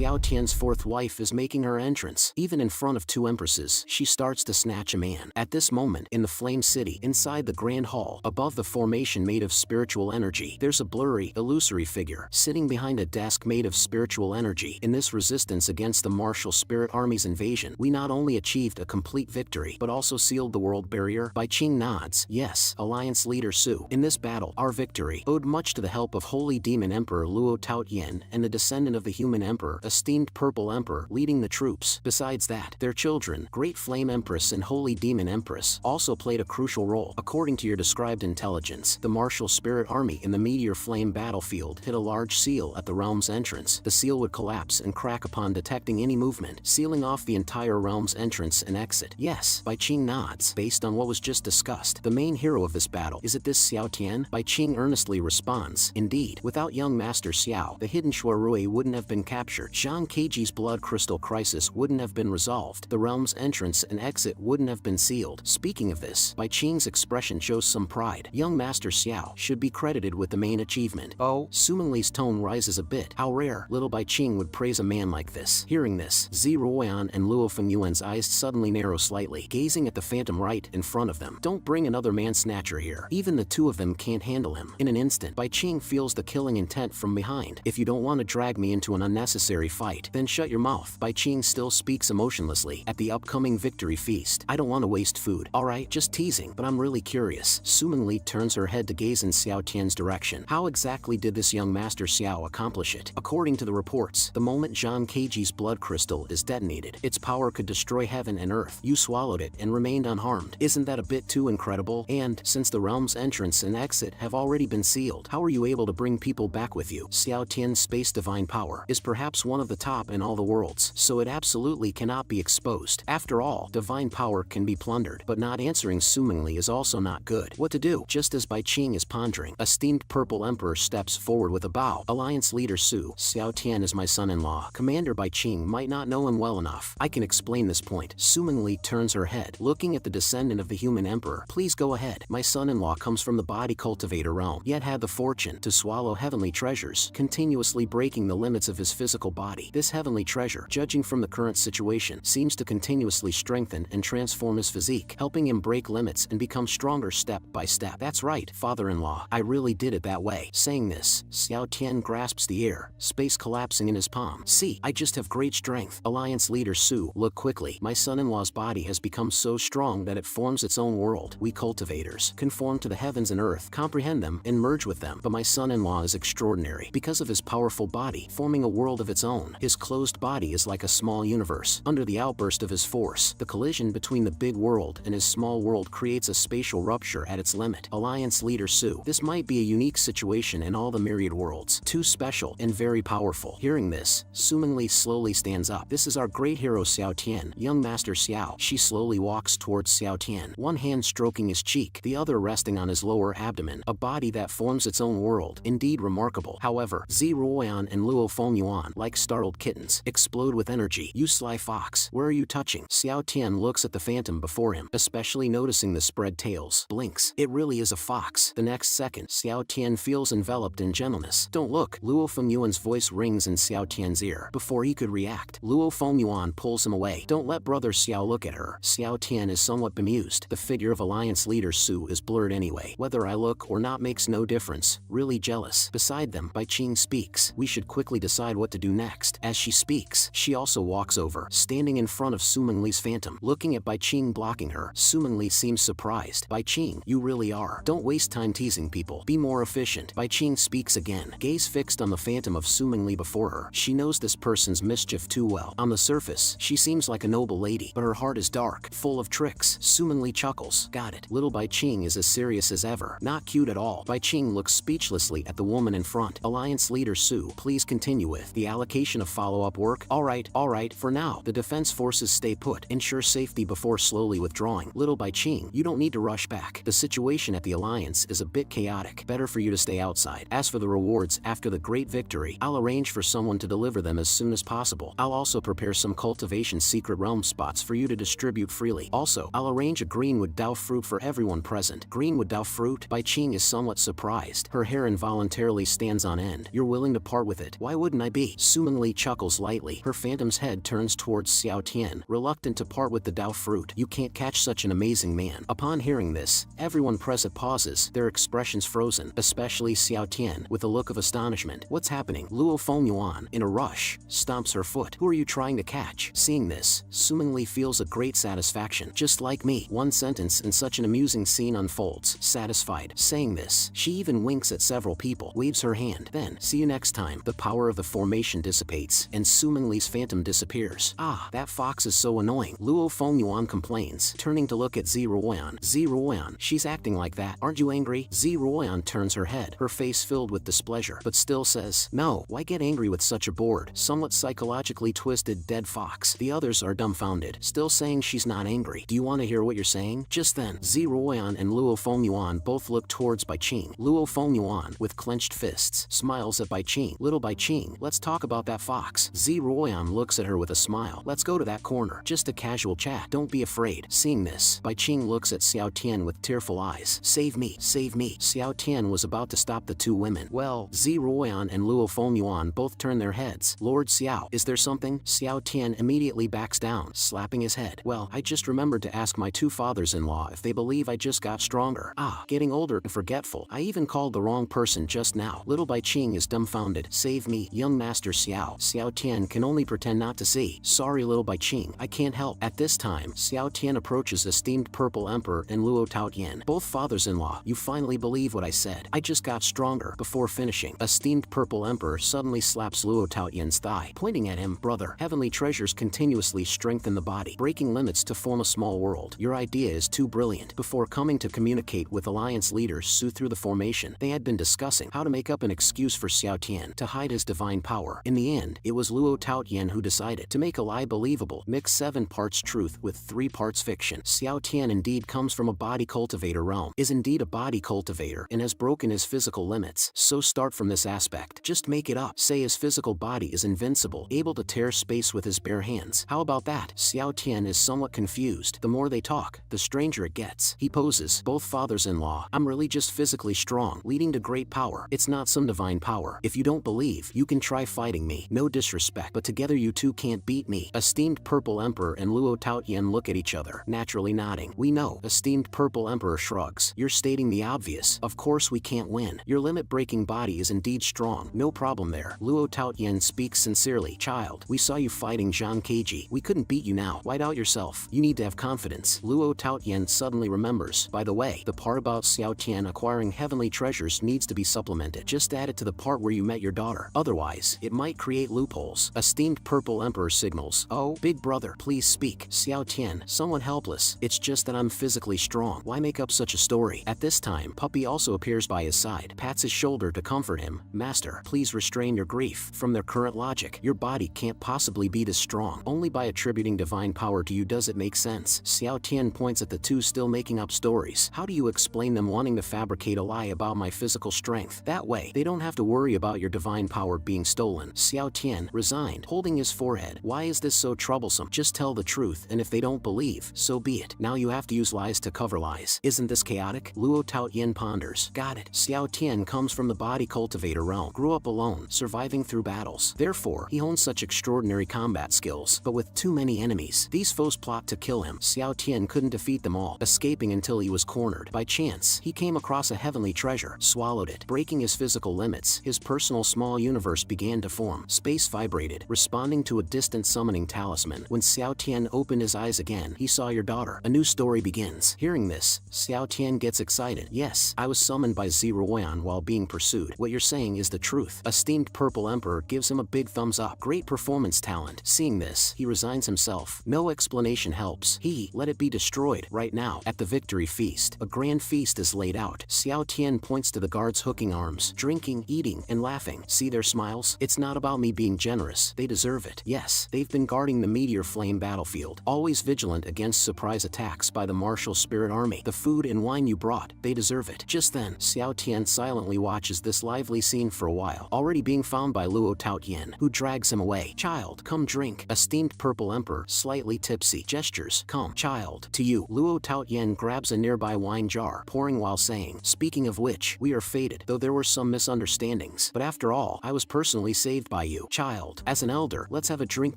Xiao Tian's fourth wife is making her entrance. Even in front of two empresses, she starts to snatch a man. At this moment, in the Flame City, inside the Grand Hall, above the formation made of spiritual energy, there's a blurry, illusory figure, sitting behind a desk made of spiritual energy. In this resistance against the martial spirit army's invasion, we not only achieved a complete victory, but also sealed the world barrier. Bai Qing nods. Yes, Alliance Leader Su. In this battle, our victory owed much to the help of Holy Demon Emperor Luo Taotian and the descendant of the Human Emperor, esteemed Purple Emperor, leading the troops. Besides that, their children, Great Flame Empress and Holy Demon Empress, also played a crucial role. According to your described intelligence, the martial spirit army in the Meteor Flame battlefield hit a large seal at the realm's entrance. The seal would collapse and crack upon detecting any movement, sealing off the entire realm's entrance and exit. Yes, Bai Qing nods. Based on what was just discussed, the main hero of this battle, is it this Xiao Tian? Bai Qing earnestly responds. Indeed, without young Master Xiao, the hidden Shuarui wouldn't have been captured. Zhang Keiji's blood crystal crisis wouldn't have been resolved. The realm's entrance and exit wouldn't have been sealed. Speaking of this, Bai Qing's expression shows some pride. Young Master Xiao should be credited with the main achievement. Oh, Su Mingli's tone rises a bit. How rare. Little Bai Qing would praise a man like this. Hearing this, Zi Ruoyan and Luo Fengyuan's eyes suddenly narrow slightly, gazing at the phantom right in front of them. Don't bring another man-snatcher here. Even the two of them can't handle him. In an instant, Bai Qing feels the killing intent from behind. If you don't want to drag me into an unnecessary fight, then shut your mouth. Bai Qing still speaks emotionlessly. At the upcoming victory feast, I don't want to waste food. Alright, just teasing, but I'm really curious. Su Mingli turns her head to gaze in Xiao Tian's direction. How exactly did this young Master Xiao accomplish it? According to the reports, the moment Zhang Keiji's blood crystal is detonated, its power could destroy heaven and earth. You swallowed it and remained unharmed. Isn't that a bit too incredible? And, since the realm's entrance and exit have already been sealed, how are you able to bring people back with you? Xiao Tian's space divine power is perhaps one of the top in all the worlds, so it absolutely cannot be exposed. After all, divine power can be plundered, but not answering Su Mingli is also not good. What to do? Just as Bai Qing is pondering, esteemed Purple Emperor steps forward with a bow. Alliance Leader Su, Xiao Tian is my son-in-law. Commander Bai Qing might not know him well enough. I can explain this point. Su Mingli turns her head, looking at the descendant of the Human Emperor. Please go ahead. My son-in-law comes from the body cultivator realm, yet had the fortune to swallow heavenly treasures, continuously breaking the limits of his physical body. This heavenly treasure, judging from the current situation, seems to continuously strengthen and transform his physique, helping him break limits and become stronger step by step. That's right, father-in-law. I really did it that way. Saying this, Xiao Tian grasps the air, space collapsing in his palm. See, I just have great strength. Alliance Leader Su, look quickly. My son-in-law's body has become so strong that it forms its own world. We cultivators conform to the heavens and earth, comprehend them, and merge with them. But my son-in-law is extraordinary because of his powerful body, forming a world of its own. His closed body is like a small universe. Under the outburst of his force, the collision between the big world and his small world creates a spatial rupture at its limit. Alliance Leader Su, this might be a unique situation in all the myriad worlds. Too special and very powerful. Hearing this, Su Mingli slowly stands up. This is our great hero Xiao Tian, young Master Xiao. She slowly walks towards Xiao Tian, one hand stroking his cheek, the other resting on his lower abdomen. A body that forms its own world. Indeed remarkable. However, Zi Ruoyan and Luo Fengyuan, like startled kittens, explode with energy. You sly fox, where are you touching? Xiao Tian looks at the phantom before him, especially noticing the spread tails. Blinks. It really is a fox. The next second, Xiao Tian feels enveloped in gentleness. Don't look. Luo Fengyuan's voice rings in Xiao Tian's ear. Before he could react, Luo Fengyuan pulls him away. Don't let brother Xiao look at her. Xiao Tian is somewhat bemused. The figure of Alliance Leader Su is blurred anyway. Whether I look or not makes no difference. Really jealous. Beside them, Bai Qing speaks. We should quickly decide what to do next. As she speaks, she also walks over, standing in front of Su Mingli's phantom. Looking at Bai Qing blocking her, Su Mingli seems surprised. Bai Qing, you really are. Don't waste time teasing people. Be more efficient. Bai Qing speaks again, gaze fixed on the phantom of Su Mingli before her. She knows this person's mischief too well. On the surface, she seems like a noble lady, but her heart is dark, full of tricks. Su Mingli chuckles. Got it. Little Bai Qing is as serious as ever. Not cute at all. Bai Qing looks speechlessly at the woman in front. Alliance Leader Su, please continue with the allocation of follow-up work. Alright, for now, the defense forces stay put. Ensure safety before slowly withdrawing. Little Bai Qing, you don't need to rush back. The situation at the Alliance is a bit chaotic. Better for you to stay outside. As for the rewards, after the great victory, I'll arrange for someone to deliver them as soon as possible. I'll also prepare some cultivation secret realm spots for you to distribute freely. Also, I'll arrange a greenwood dao fruit for everyone present. Greenwood dao fruit? Bai Qing is somewhat surprised. Her hair involuntarily stands on end. You're willing to part with it? Why wouldn't I be? Su Su Mingli chuckles lightly. Her phantom's head turns towards Xiao Tian, reluctant to part with the Dao fruit. You can't catch such an amazing man. Upon hearing this, everyone present pauses, their expressions frozen, especially Xiao Tian, with a look of astonishment. What's happening? Luo Fengyuan, in a rush, stomps her foot. Who are you trying to catch? Seeing this, Su Mingli feels a great satisfaction. Just like me. One sentence and such an amusing scene unfolds. Satisfied. Saying this, she even winks at several people, waves her hand. Then, see you next time. The power of the formation dissipates, and Su Mingli's phantom disappears. Ah, that fox is so annoying. Luo Fengyuan complains, turning to look at Ziruoyan. Ziruoyan, she's acting like that. Aren't you angry? Ziruoyan turns her head, her face filled with displeasure, but still says, no, why get angry with such a bored, somewhat psychologically twisted dead fox? The others are dumbfounded, still saying she's not angry. Do you want to hear what you're saying? Just then, Ziruoyan and Luo Fengyuan both look towards Bai Qing. Luo Fengyuan, with clenched fists, smiles at Bai Qing. Little Bai Qing, let's talk about that fox. Ziruoyan looks at her with a smile. Let's go to that corner. Just a casual chat. Don't be afraid. Seeing this, Bai Qing looks at Xiao Tian with tearful eyes. Save me, save me. Xiao Tian was about to stop the two women. Well, Ziruoyan and Luo Fengyuan both turn their heads. Lord Xiao, is there something? Xiao Tian immediately backs down, slapping his head. Well, I just remembered to ask my two fathers-in-law if they believe I just got stronger. Ah, getting older and forgetful. I even called the wrong person just now. Little Bai Qing is dumbfounded. Save me, young master Xiao. Xiao Tian can only pretend not to see. Sorry, little Bai Qing, I can't help. At this time, Xiao Tian approaches esteemed Purple Emperor and Luo Taotian, both fathers-in-law. You finally believe what I said. I just got stronger. Before finishing, esteemed Purple Emperor suddenly slaps Luo Taotian's thigh, pointing at him. Brother, heavenly treasures continuously strengthen the body, breaking limits to form a small world. Your idea is too brilliant. Before coming to communicate with Alliance leaders Su through the formation, they had been discussing how to make up an excuse for Xiao Tian to hide his divine power. In the end, it was Luo Taotian who decided to make a lie believable, mix 7 parts truth with 3 parts fiction. Xiao Tian indeed comes from a body cultivator realm, is indeed a body cultivator, and has broken his physical limits. So start from this aspect. Just make it up. Say his physical body is invincible, able to tear space with his bare hands. How about that? Xiao Tian is somewhat confused. The more they talk, the stranger it gets. He poses, both fathers-in-law, I'm really just physically strong, leading to great power. It's not some divine power. If you don't believe, you can try fighting me. No disrespect, but together you two can't beat me. Esteemed Purple Emperor and Luo Taotian look at each other, naturally nodding. We know. Esteemed Purple Emperor shrugs. You're stating the obvious. Of course we can't win. Your limit-breaking body is indeed strong. No problem there. Luo Taotian speaks sincerely. Child, we saw you fighting Zhang Keiji. We couldn't beat you now. Why doubt yourself? You need to have confidence. Luo Taotian suddenly remembers. By the way, the part about Xiao Tian acquiring heavenly treasures needs to be supplemented. Just add it to the part where you met your daughter. Otherwise, it might create loopholes. Esteemed Purple Emperor signals. Oh, big brother, please speak. Xiao Tian, somewhat helpless. It's just that I'm physically strong. Why make up such a story? At this time, Puppy also appears by his side, pats his shoulder to comfort him. Master, please restrain your grief. From their current logic, your body can't possibly be this strong. Only by attributing divine power to you does it make sense. Xiao Tian points at the two still making up stories. How do you explain them wanting to fabricate a lie about my physical strength? That way, they don't have to worry about your divine power being stolen. Xiao Tian, resigned, holding his forehead. Why is this so troublesome? Just tell the truth, and if they don't believe, so be it. Now you have to use lies to cover lies. Isn't this chaotic? Luo Taotian ponders. Got it. Xiao Tian comes from the body cultivator realm, grew up alone, surviving through battles. Therefore, he owns such extraordinary combat skills. But with too many enemies, these foes plot to kill him. Xiao Tian couldn't defeat them all, escaping until he was cornered. By chance, he came across a heavenly treasure, swallowed it. Breaking his physical limits, his personal small universe began to form. Space vibrated, responding to a distant summoning talisman. When Xiao Tian opened his eyes again, he saw your daughter. A new story begins. Hearing this, Xiao Tian gets excited. Yes, I was summoned by Ziruoyan while being pursued. What you're saying is the truth. Esteemed Purple Emperor gives him a big thumbs up. Great performance talent. Seeing this, he resigns himself. No explanation helps. Let it be destroyed right now. At the victory feast, a grand feast is laid out. Xiao Tian points to the guards hooking arms, drinking, eating, and laughing. See their smiles? It's not about me being generous. They deserve it. Yes, they've been guarding the meteor flame battlefield, always vigilant against surprise attacks by the martial spirit army. The food and wine you brought, they deserve it. Just then, Xiao Tian silently watches this lively scene for a while, already being found by Luo Taotian, who drags him away. Child, come drink. Esteemed Purple Emperor, slightly tipsy, gestures. Come, child. To you. Luo Taotian grabs a nearby wine jar, pouring while saying, speaking of which, we are fated, though there were some misunderstandings. But after all, I was personally saved by you. Child, as an elder, let's have a drink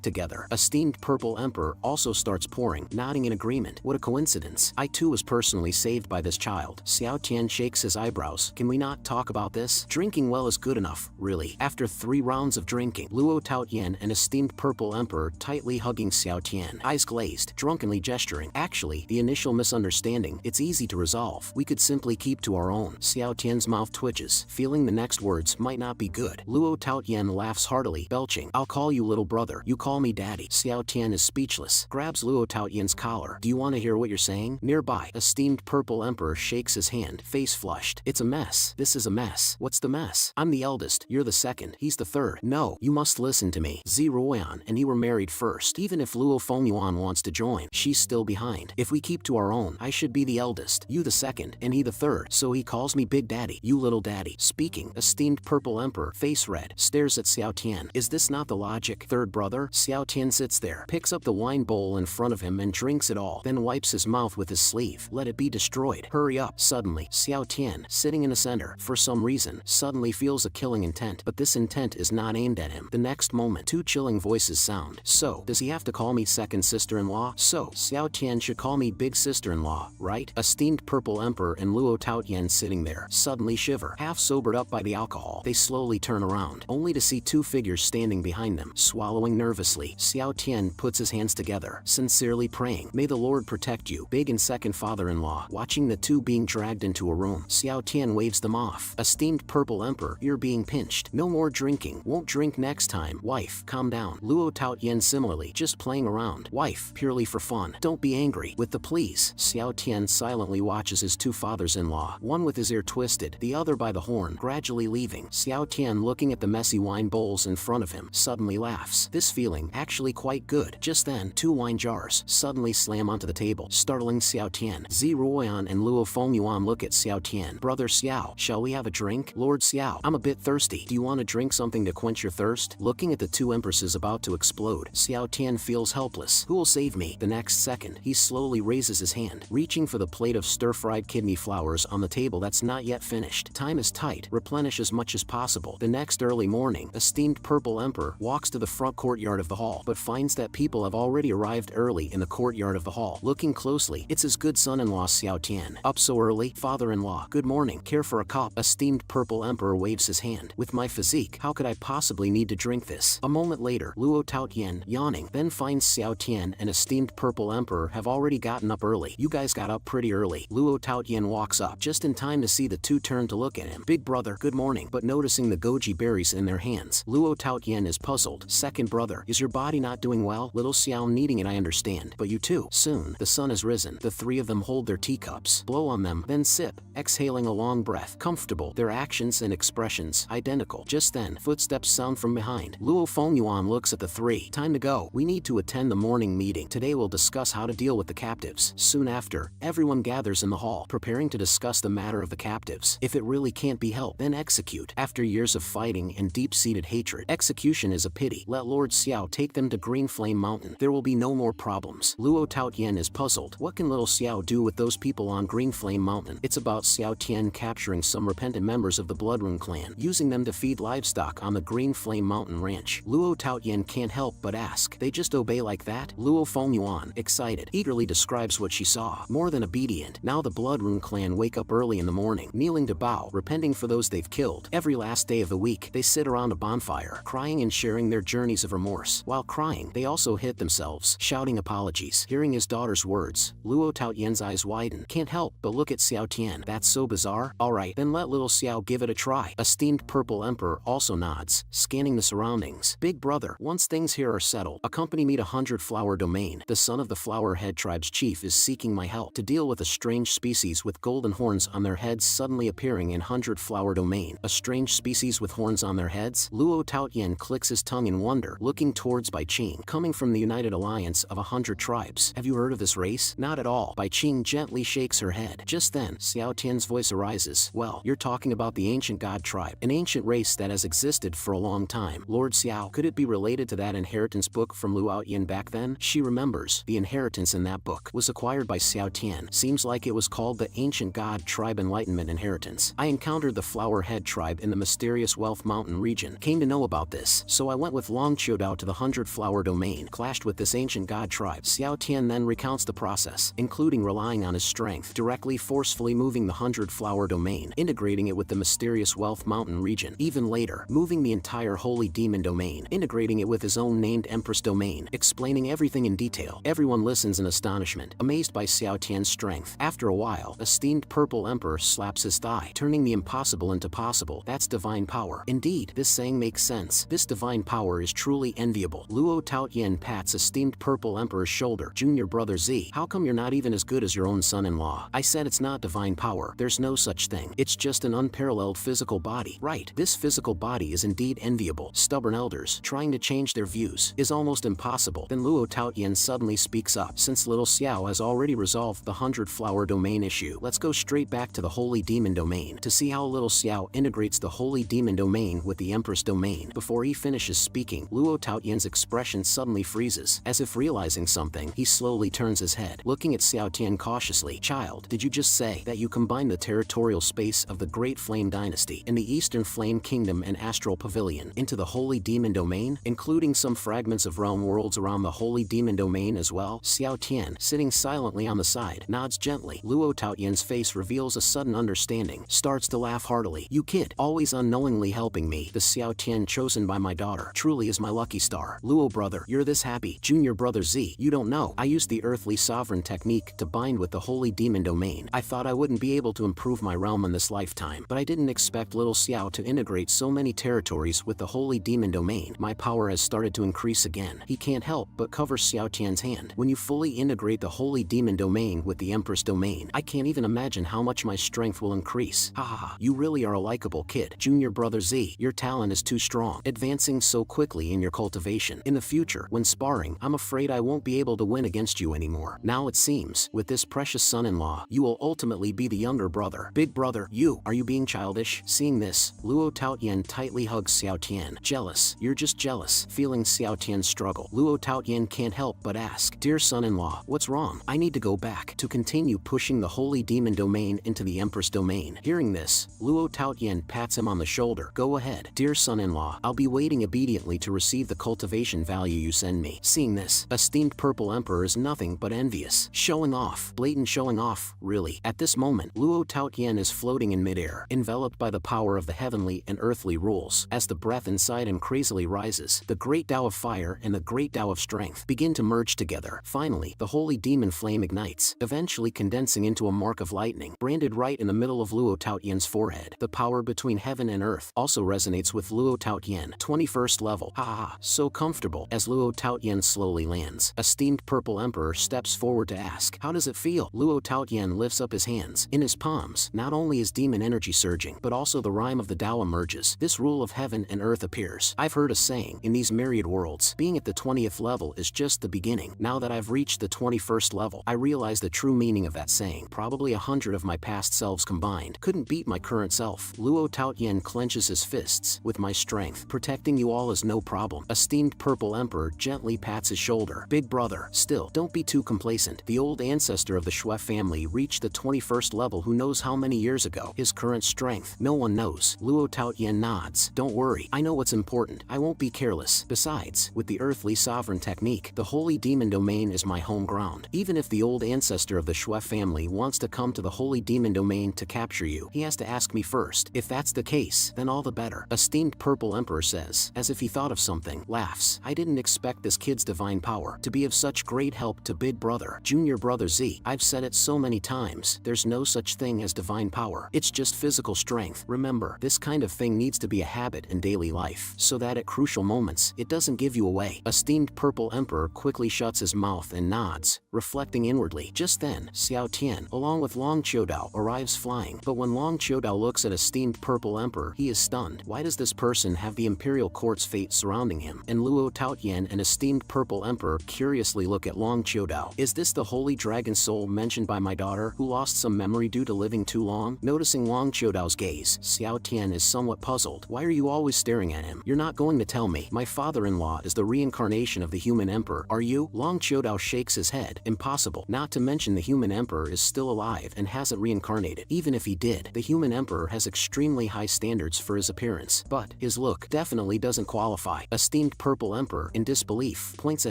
together. Esteemed Purple Emperor also starts pouring, nodding in agreement. What a coincidence. I too was personally saved by this child. Xiao Tian shakes his eyebrows. Can we not talk about this? Drinking well is good enough, really. After 3 rounds of drinking, Luo Taotian and Esteemed Purple Emperor tightly hugging Xiao Tian, eyes glazed, drunkenly gesturing. Actually, the initial misunderstanding, it's easy to resolve. We could simply keep to our own. Xiao Tian's mouth twitches, feeling the next words might not be good. Luo Taotian laughs heartily, belching. I'll call you little brother. You call me daddy. Xiao Tian is speechless, grabs Luo Taotian's collar. Do you want to hear what you're saying? Nearby, Esteemed Purple Emperor shakes his hand, face flushed. It's a mess. This is a mess. What's the mess? I'm the eldest, you're the second, he's the third. No, you must listen to me. Ziruan and he were married first. Even if Luo Fengyuan wants to join, she's still behind. If we keep to our own, I should be the eldest, you the second, and he the third. So he calls me Big Daddy, you little daddy. Speaking, Esteemed Purple Emperor, face red, stares at Xiao Tian. Is this not the logic? Third brother? Xiao Tian sits there, picks up the wine bowl in front of him and drinks it all, then wipes his mouth with his sleeve. Let it be destroyed. Hurry up. Suddenly, Xiao Tian, sitting in the center, for some reason, suddenly feels a killing intent, but this intent is not aimed at him. The next moment, 2 chilling voices sound. So, does he have to call me second sister-in-law? So, Xiao Tian should call me big sister-in-law, right? Esteemed Purple Emperor and Luo Taotian sitting there, suddenly shiver. Half sobered up by the alcohol, they slowly turn around, only to see 2 figures standing behind them, swallowing nervously. Xiao Tian puts his hands together, sincerely praying, may the Lord protect you, big and second father-in-law. Watching the 2 being dragged into a room, Xiao Tian waves them off. Esteemed Purple Emperor, you're being pinched. No more drinking. Won't drink next time. Wife, calm down. Luo Taotian similarly, just playing around. Wife, purely for fun. Don't be angry. With the please. Xiao Tian silently watches his 2 fathers-in-law, one with his ear twisted, the other by the horn, gradually leaving. Xiao Tian, looking at the messy wine bowls in front of him, suddenly laughs. This feeling, actually quite good. Just then, 2 wine jars suddenly slam onto the table, startling Xiao Tian. Ziruan and Luo Fengyuan look at Xiao Tian. Brother Xiao, shall we have a drink? Lord Xiao, I'm a bit thirsty. Do you want to drink something to quench your thirst? Looking at the 2 empresses about to explode, Xiao Tian feels helpless. Who will save me? The next second, he slowly raises his hand, reaching for the plate of stir-fried kidney flowers on the table that's not yet finished. Time is tight. Replenish as much as possible. The next early morning, Esteemed Purple Emperor walks to the front courtyard of the hall, but finds that people have already arrived early in the courtyard of the hall. Looking closely, it's his good son-in-law Xiao Tian. Up so early? Father-in-law, good morning. Care for a cup? Esteemed Purple Emperor waves his hand. With my physique, how could I possibly need to drink this? A moment later, Luo Taotian, yawning, then finds Xiao Tian and Esteemed Purple Emperor have already gotten up early. You guys got up pretty early. Luo Taotian walks up, just in time to see the 2 turn to look at him. Big brother, good morning. But noticing the goji berries in their hands, Luo Taotian is puzzled. Second brother, is your body not doing well? Little Xiao needing it, I understand. But you too. Soon, the sun has risen. The 3 of them hold their teacups, blow on them, then sip, exhaling a long breath. Comfortable, their actions and expressions identical. Just then, footsteps sound from behind. Luo Fengyuan looks at the 3. Time to go. We need to attend the morning meeting. Today we'll discuss how to deal with the captives. Soon after, everyone gathers in the hall, preparing to discuss the matter of the captives. If it really can't be helped, then execute. After years of fighting and deep-seated hatred, execution is a pity. Let Lord Xiao take them to Green Flame Mountain. There will be no more problems. Luo Taotian is puzzled. What can little Xiao do with those people on Green Flame Mountain? It's about Xiao Tian capturing some repentant members of the Bloodrune clan, using them to feed livestock on the Green Flame Mountain ranch. Luo Taotian can't help but ask, they just obey like that? Luo Fengyuan, excited, eagerly describes what she saw. More than obedient. Now the Bloodrune clan wake up early in the morning, kneeling to bow, repenting for those they've killed. Every last day of the week, they sit around a bonfire, crying and sharing their journeys of remorse. While crying, they also hit themselves, shouting apologies. Hearing his daughter's words, Luo Taotian's eyes widen. Can't help but look at Xiao Tian. That's so bizarre. Alright, then let little Xiao give it a try. Esteemed Purple Emperor also nods, scanning the surroundings. Big brother, once things here are settled, accompany me to 100 Flower Domain. The son of the Flower Head tribe's chief is seeking my help to deal with a strange species with golden horns on their heads suddenly appearing in 100 Flower Domain. A strange species with horns on their heads? Luo Taotian clicks his tongue in wonder, looking towards Bai Qing, coming from the United Alliance of 100 tribes. Have you heard of this race? Not at all. Bai Qing gently shakes her head. Just then, Xiao Tian's voice arises. Well, you're talking about the ancient god tribe, an ancient race that has existed for a long time. Lord Xiao, could it be related to that inheritance book from Luo Yin back then? She remembers. The inheritance in that book was acquired by Xiao Tian. Seems like it was called the Ancient God Tribe Enlightenment Inheritance. I encountered the Flower Head tribe in the mysterious Wealth Mountain region, came to to know about this, so I went with Long Qiudao to the 100-flower domain, clashed with this ancient god tribe. Xiao Tian then recounts the process, including relying on his strength, directly forcefully moving the 100-flower domain, integrating it with the mysterious Wealth Mountain region. Even later, moving the entire Holy Demon domain, integrating it with his own named Empress domain, explaining everything in detail. Everyone listens in astonishment, amazed by Xiao Tian's strength. After a while, esteemed Purple Emperor slaps his thigh, turning the impossible into possible. That's divine power. Indeed, this saying makes sense. This divine power is truly enviable. Luo Taotian pats esteemed Purple Emperor's shoulder. Junior brother Z, how come you're not even as good as your own son-in-law? I said it's not divine power. There's no such thing. It's just an unparalleled physical body. Right, this physical body is indeed enviable. Stubborn elders, trying to change their views, is almost impossible. Then Luo Taotian suddenly speaks up. Since little Xiao has already resolved the 100-flower domain issue, let's go straight back to the Holy Demon domain to see how little Xiao integrates the Holy Demon domain with the Empress domain. Before he finishes speaking, Luo Taotian's expression suddenly freezes. As if realizing something, he slowly turns his head, looking at Xiao Tian cautiously. Child, did you just say that you combine the territorial space of the Great Flame Dynasty in the Eastern Flame Kingdom and Astral Pavilion into the Holy Demon domain, including some fragments of realm worlds around the Holy Demon domain as well? Xiao Tian, sitting silently on the side, nods gently. Luo Taotian's face reveals a sudden understanding, starts to laugh heartily. You kid, always unknowingly helping me. The Xiao Tian chosen by my daughter truly is my lucky star. Luo brother, you're this happy. Junior brother Z, you don't know. I used the earthly sovereign technique to bind with the Holy Demon domain. I thought I wouldn't be able to improve my realm in this lifetime, but I didn't expect little Xiao to integrate so many territories with the Holy Demon domain. My power has started to increase again. He can't help but cover Xiao Tian's hand. When you fully integrate the Holy Demon domain with the Empress domain, I can't even imagine how much my strength will increase. Ha ha ha, you really are a likable kid. Junior brother Z, your talent is too strong, advancing so quickly in your cultivation. In the future, when sparring, I'm afraid I won't be able to win against you anymore. Now it seems, with this precious son-in-law, you will ultimately be the younger brother. Big brother, are you being childish? Seeing this, Luo Taotian tightly hugs Xiao Tian. Jealous, you're just jealous. Feeling Xiao Tian's struggle, Luo Taotian can't help but ask, dear son-in-law, what's wrong? I need to go back to continue pushing the Holy Demon domain into the Empress domain. Hearing this, Luo Taotian pats him on the shoulder. Go ahead, dear son-in-law, I'll be waiting obediently to receive the cultivation value you send me. Seeing this, esteemed Purple Emperor is nothing but envious. Showing off, blatant showing off, really. At this moment, Luo Taotian is floating in midair, enveloped by the power of the heavenly and earthly rules. As the breath inside him crazily rises, the great Tao of fire and the great Tao of strength begin to merge together. Finally, the Holy Demon flame ignites, eventually condensing into a mark of lightning, branded right in the middle of Luo Taotian's forehead. The power between heaven and earth also resonates with Luo Taotian. 21st level. Ha ha ha, so comfortable. As Luo Taotian slowly lands, esteemed Purple Emperor steps forward to ask, how does it feel? Luo Taotian lifts up his hands. In his palms, not only is demon energy surging, but also the rhyme of the Tao emerges. This rule of heaven and earth appears. I've heard a saying, in these myriad worlds, being at the 20th level is just the beginning. Now that I've reached the 21st level, I realize the true meaning of that saying. Probably 100 of my past selves combined couldn't beat my current self. Luo Taotian clenches his fists. With my strength, protecting you all is no problem. Esteemed Purple Emperor gently pats his shoulder. Big brother, still, don't be too complacent. The old ancestor of the Shui family reached the 21st level who knows how many years ago. His current strength, no one knows. Luo Taotian nods. Don't worry, I know what's important. I won't be careless. Besides, with the earthly sovereign technique, the Holy Demon domain is my home ground. Even if the old ancestor of the Shui family wants to come to the Holy Demon domain to capture you, he has to ask me first. If that's the case, then all the better. Esteemed Purple Emperor says, as if he thought of something, laughs. I didn't expect this kid's divine power to be of such great help to big brother. Junior brother Z, I've said it so many times, there's no such thing as divine power. It's just physical strength. Remember, this kind of thing needs to be a habit in daily life, so that at crucial moments, it doesn't give you away. Esteemed Purple Emperor quickly shuts his mouth and nods, reflecting inwardly. Just then, Xiao Tian, along with Long Qiudao, arrives flying. But when Long Qiudao looks at esteemed Purple Emperor, he is stunned. Why does this person have the Imperial Court's fate surrounding him? And Luo Taotian and esteemed Purple Emperor curiously look at Long Qiudao. Is this the holy dragon soul mentioned by my daughter, who lost some memory due to living too long? Noticing Long Qiudao's gaze, Xiao Tian is somewhat puzzled. Why are you always staring at him? You're not going to tell me my father-in-law is the reincarnation of the human emperor, are you? Long Qiudao shakes his head. Impossible. Not to mention the human emperor is still alive and hasn't reincarnated. Even if he did, the human emperor has extremely high standards for his appearance. But his His look definitely doesn't qualify. Esteemed Purple Emperor, in disbelief, points at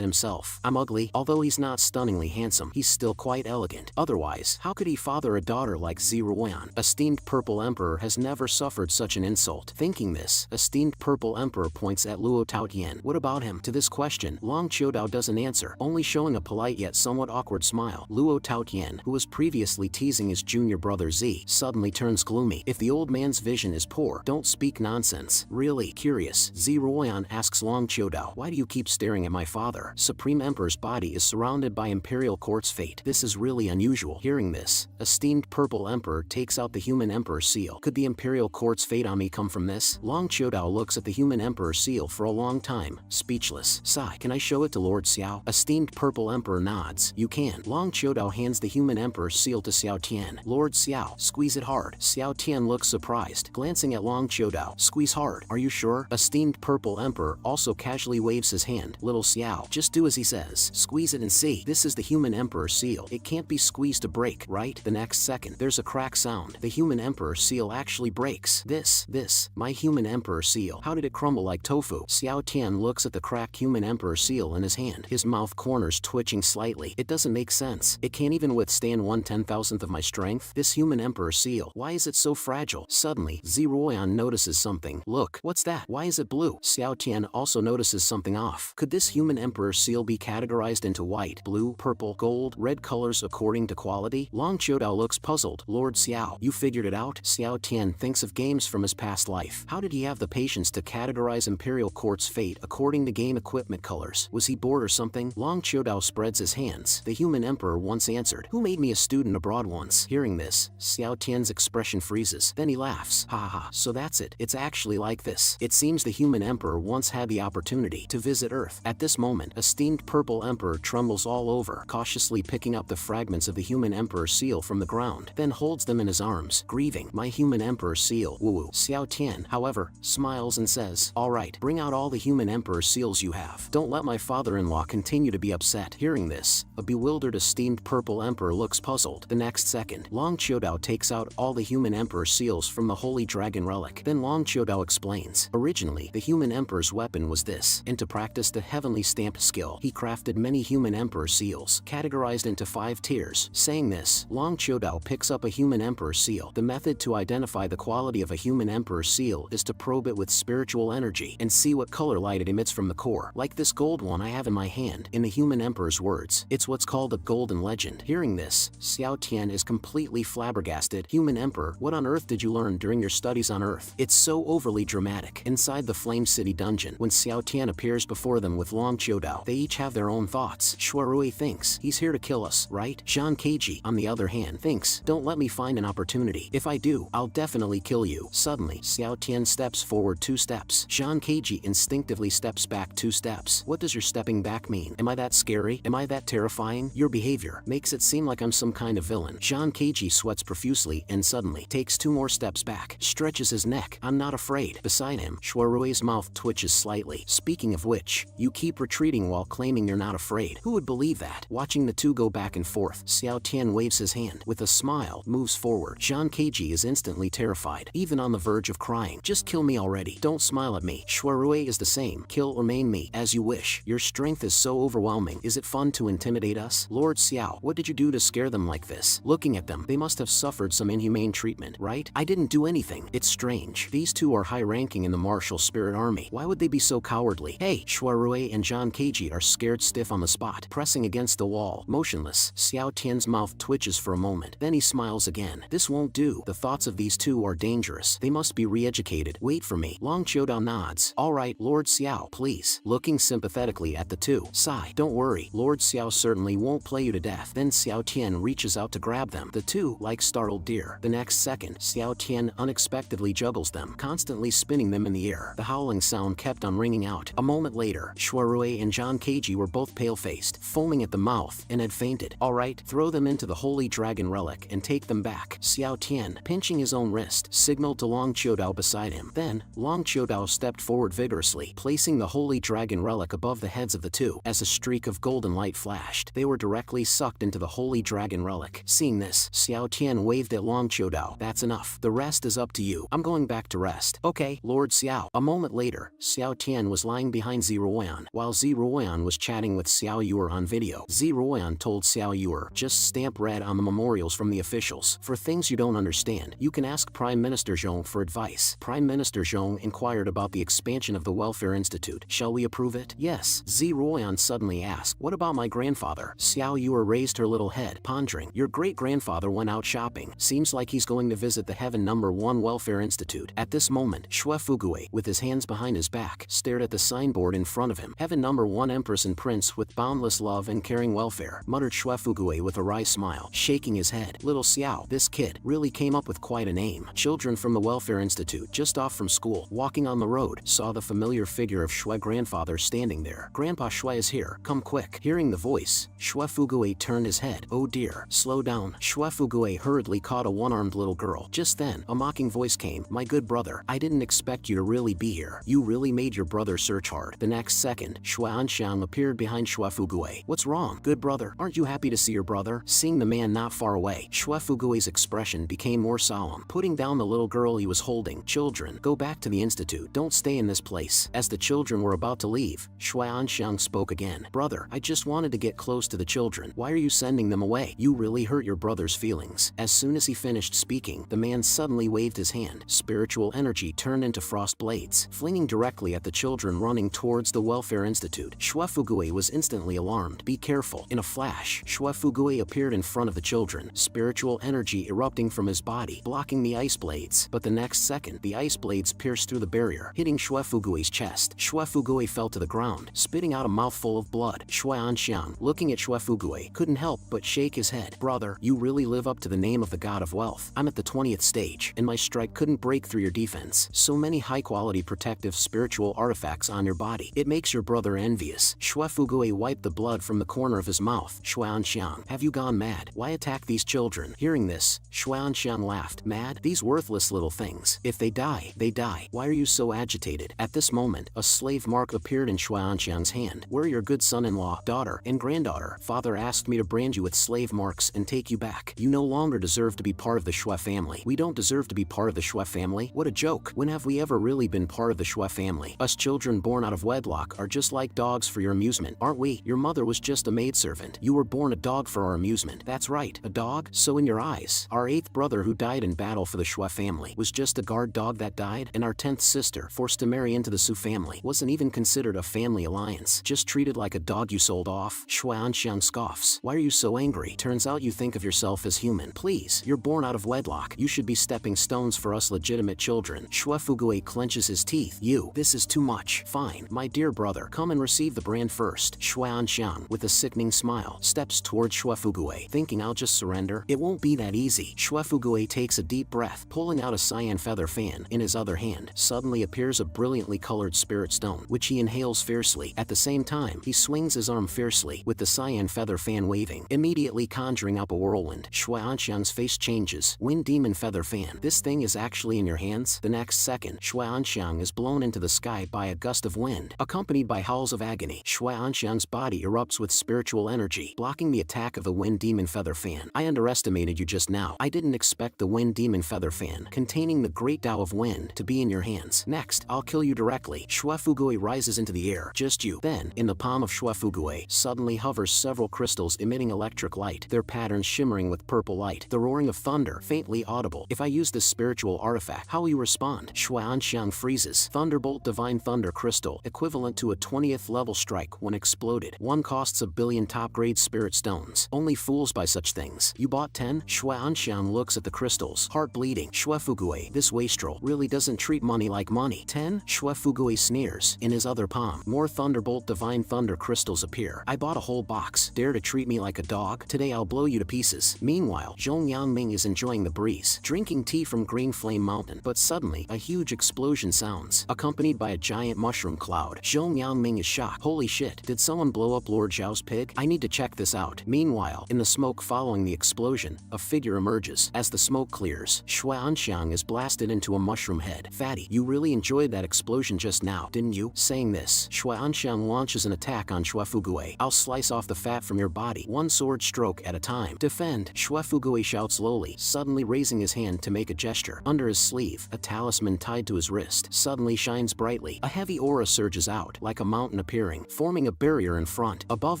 himself. I'm ugly. Although he's not stunningly handsome, he's still quite elegant. Otherwise, how could he father a daughter like Ziruan? Esteemed Purple Emperor has never suffered such an insult. Thinking this, Esteemed Purple Emperor points at Luo Taotian. What about him? To this question, Long Qiudao doesn't answer, only showing a polite yet somewhat awkward smile. Luo Taotian, who was previously teasing his junior brother Z, suddenly turns gloomy. If the old man's vision is poor, don't speak nonsense. Really curious, Ziruan asks Long Qiudao, why do you keep staring at my father? Supreme Emperor's body is surrounded by Imperial Court's fate. This is really unusual. Hearing this, Esteemed Purple Emperor takes out the Human Emperor seal. Could the Imperial Court's fate on me come from this? Long Qiudao looks at the Human Emperor seal for a long time, speechless. Sigh, can I show it to Lord Xiao? Esteemed Purple Emperor nods. You can. Long Qiudao hands the Human Emperor seal to Xiao Tian. Lord Xiao, squeeze it hard. Xiao Tian looks surprised, glancing at Long Qiudao. Squeeze hard. Are you sure? Esteemed Purple Emperor also casually waves his hand. Little Xiao, just do as he says. Squeeze it and see. This is the Human Emperor seal. It can't be squeezed to break, right? The next second, there's a crack sound. The Human Emperor seal actually breaks. This, my Human Emperor seal. How did it crumble like tofu? Xiao Tian looks at the cracked Human Emperor seal in his hand. His mouth corners twitching slightly. It doesn't make sense. It can't even withstand 1/10,000th of my strength. This Human Emperor seal, why is it so fragile? Suddenly, Ziruan notices something. Look, what's that? Why is it blue? Xiao Tian also notices something off. Could this Human Emperor seal be categorized into white, blue, purple, gold, red colors according to quality? Long Qiudao looks puzzled. Lord Xiao, you figured it out? Xiao Tian thinks of games from his past life. How did he have the patience to categorize Imperial Court's fate according to game equipment colors? Was he bored or something? Long Qiudao spreads his hands. The Human Emperor once answered. Who made me a student abroad once? Hearing this, Xiao Tian's expression freezes. Then he laughs. Ha ha, so that's it. It's actually like this. It seems the Human Emperor once had the opportunity to visit Earth. At this moment, Esteemed Purple Emperor trembles all over, cautiously picking up the fragments of the Human Emperor seal from the ground, then holds them in his arms, grieving. My Human Emperor seal. Woo-woo. Xiao Tian, however, smiles and says, all right, bring out all the Human Emperor seals you have. Don't let my father-in-law continue to be upset. Hearing this, a bewildered Esteemed Purple Emperor looks puzzled. The next second, Long Qiudao takes out all the Human Emperor seals from the Holy Dragon Relic. Then Long Qiudao explains. Originally, the Human Emperor's weapon was this, and to practice the heavenly stamped skill, he crafted many Human Emperor seals, categorized into 5 tiers. Saying this, Long Qiudao picks up a Human Emperor seal. The method to identify the quality of a Human Emperor seal is to probe it with spiritual energy and see what color light it emits from the core. Like this gold one I have in my hand. In the Human Emperor's words, it's what's called a golden legend. Hearing this, Xiao Tian is completely flabbergasted. Human Emperor, what on earth did you learn during your studies on Earth? It's so overly dramatic. Inside the Flame City dungeon, when Xiao Tian appears before them with Long Qiudao, they each have their own thoughts. Shuarui thinks, he's here to kill us, right? Zhang Keiji, on the other hand, thinks, don't let me find an opportunity. If I do, I'll definitely kill you. Suddenly, Xiao Tian steps forward 2 steps. Zhang Keiji instinctively steps back 2 steps. What does your stepping back mean? Am I that scary? Am I that terrifying? Your behavior makes it seem like I'm some kind of villain. Zhang Keiji sweats profusely and suddenly takes 2 more steps back, stretches his neck. I'm not afraid. Beside him, Shuarui's mouth twitches slightly. Speaking of which, you keep retreating while claiming you're not afraid. Who would believe that? Watching the two go back and forth, Xiao Tian waves his hand. With a smile, moves forward. Zhang Keiji is instantly terrified, even on the verge of crying. Just kill me already. Don't smile at me. Shuarui is the same. Kill or maim me, as you wish. Your strength is so overwhelming. Is it fun to intimidate us? Lord Xiao, what did you do to scare them like this? Looking at them, they must have suffered some inhumane treatment, right? I didn't do anything. It's strange. These two are high-ranking in the martial spirit army. Why would they be so cowardly? Hey, Shuarui and Zhang Keiji are scared stiff on the spot, pressing against the wall, motionless. Xiao Tian's mouth twitches for a moment. Then he smiles again. This won't do. The thoughts of these two are dangerous. They must be re-educated. Wait for me. Long Qiudao nods. All right, Lord Xiao, please. Looking sympathetically at the two. Sigh. Don't worry. Lord Xiao certainly won't play you to death. Then Xiao Tian reaches out to grab them. The two, like startled deer. The next second, Xiao Tian unexpectedly juggles them, constantly spinning them in the air. The howling sound kept on ringing out. A moment later, Shuarui and Zhang Keiji were both pale-faced, foaming at the mouth, and had fainted. All right, throw them into the Holy Dragon Relic and take them back. Xiao Tian, pinching his own wrist, signaled to Long Qiudao beside him. Then, Long Qiudao stepped forward vigorously, placing the Holy Dragon Relic above the heads of the two. As a streak of golden light flashed, they were directly sucked into the Holy Dragon Relic. Seeing this, Xiao Tian waved at Long Qiudao. That's enough. The rest is up to you. I'm going back to rest. Okay, Lord Lord Xiao. A moment later, Xiao Tian was lying behind Ziruoyan, while Ziruoyan was chatting with Xiao Yuer on video. Ziruoyan told Xiao Yuer, just stamp red on the memorials from the officials. For things you don't understand, you can ask Prime Minister Zhong for advice. Prime Minister Zhong inquired about the expansion of the Welfare Institute. Shall we approve it? Yes. Ziruoyan suddenly asked, what about my grandfather? Xiao Yuer raised her little head, pondering. Your great-grandfather went out shopping. Seems like he's going to visit the Heaven No. 1 Welfare Institute. At this moment, Xue Fugui, with his hands behind his back, stared at the signboard in front of him. Heaven No. 1 Empress and Prince with boundless love and caring welfare, muttered Xue Fugui with a wry smile, shaking his head. Little Xiao, this kid, really came up with quite a name. Children from the Welfare Institute, just off from school, walking on the road, saw the familiar figure of Xue grandfather standing there. Grandpa Xue is here, come quick. Hearing the voice, Xue Fugui turned his head. Oh dear, slow down. Xue Fugui hurriedly caught a one-armed little girl. Just then, a mocking voice came. My good brother, I didn't expect you to really be here. You really made your brother search hard. The next second, Xue Anxiang appeared behind Xue Fugui. What's wrong, good brother? Aren't you happy to see your brother? Seeing the man not far away, Xue Fugui's expression became more solemn, putting down the little girl he was holding. Children, go back to the institute. Don't stay in this place. As the children were about to leave, Xue Anxiang spoke again. Brother, I just wanted to get close to the children. Why are you sending them away? You really hurt your brother's feelings. As soon as he finished speaking, the man suddenly waved his hand. Spiritual energy turned into frost blades, flinging directly at the children running towards the Welfare Institute. Xue Fugui was instantly alarmed. Be careful. In a flash, Xue Fugui appeared in front of the children, spiritual energy erupting from his body, blocking the ice blades. But the next second, the ice blades pierced through the barrier, hitting Xue Fugui's chest. Xue Fugui fell to the ground, spitting out a mouthful of blood. Xue Anxiang, looking at Xue Fugui, couldn't help but shake his head. Brother, you really live up to the name of the god of wealth. I'm at the 20th stage, and my strike couldn't break through your defense. So many high-quality protective spiritual artifacts on your body. It makes your brother envious. Xue Fugui wiped the blood from the corner of his mouth. Xue Anxiang, have you gone mad? Why attack these children? Hearing this, Xue Anxiang laughed. Mad? These worthless little things. If they die, they die. Why are you so agitated? At this moment, a slave mark appeared in Xue Anxiang's hand. We're your good son-in-law, daughter, and granddaughter. Father asked me to brand you with slave marks and take you back. You no longer deserve to be part of the Xue family. We don't deserve to be part of the Xue family? What a joke. When have we ever really been part of the Xue family? Us children born out of wedlock are just like dogs for your amusement, aren't we? Your mother was just a maidservant. You were born a dog for our amusement. That's right, a dog? So in your eyes, our 8th brother who died in battle for the Xue family was just a guard dog that died, and our 10th sister, forced to marry into the Su family, wasn't even considered a family alliance, just treated like a dog you sold off? Xue Anxiang scoffs. Why are you so angry? Turns out you think of yourself as human. Please, you're born out of wedlock. You should be stepping stones for us legitimate children. Xue Fugui clenches his teeth. This is too much. Fine, my dear brother, come and receive the brand first. Xue Anxiang, with a sickening smile, steps towards Xue Fugui, thinking I'll just surrender. It won't be that easy. Xue Fugui takes a deep breath, pulling out a cyan feather fan. In his other hand, suddenly appears a brilliantly colored spirit stone, which he inhales fiercely. At the same time, he swings his arm fiercely, with the cyan feather fan waving, immediately conjuring up a whirlwind. Xue Anxiang's face changes. Wind demon feather fan. This thing is actually in your hands? The next second, Xue Anxiang is blown into the sky by a gust of wind, accompanied by howls of agony. Xue Anxiang's body erupts with spiritual energy, blocking the attack of the wind demon feather fan. I underestimated you just now. I didn't expect the wind demon feather fan, containing the great Tao of wind, to be in your hands. Next, I'll kill you directly. Xue Fugui rises into the air. Just you. Then, in the palm of Xue Fugui, suddenly hovers several crystals emitting electric light, their patterns shimmering with purple light. The roaring of thunder, faintly audible. If I use this spiritual artifact, how will you respond? Xue Anxiang freezes. Thunderbolt divine thunder crystal, equivalent to a 20th level strike when exploded. One costs 1 billion top-grade spirit stones. Only fools buy such things. You bought 10? Xue Anxiang looks at the crystals, heart bleeding. Xue Fugui, this wastrel really doesn't treat money like money. 10? Xue Fugui sneers. In his other palm, more thunderbolt divine thunder crystals appear. I bought a whole box. Dare to treat me like a dog? Today I'll blow you to pieces. Meanwhile, Zhong Yangming is enjoying the breeze, drinking tea from Green Flame Mountain. But suddenly, a huge explosion sounds, accompanied by a giant mushroom cloud. Zhong Yangming is shocked. Holy shit, did someone blow up Lord Zhao's pig? I need to check this out. Meanwhile, in the smoke following the explosion, a figure emerges. As the smoke clears, Xue Anxiang is blasted into a mushroom head. Fatty, you really enjoyed that explosion just now, didn't you? Saying this, Xue Anxiang launches an attack on Xue Fugui. I'll slice off the fat from your body, one sword stroke at a time. Defend! Xue Fugui shouts lowly, suddenly raising his hand to make a gesture. Under his sleeve, a talisman tied tied to his wrist suddenly shines brightly. A heavy aura surges out, like a mountain appearing, forming a barrier in front. Above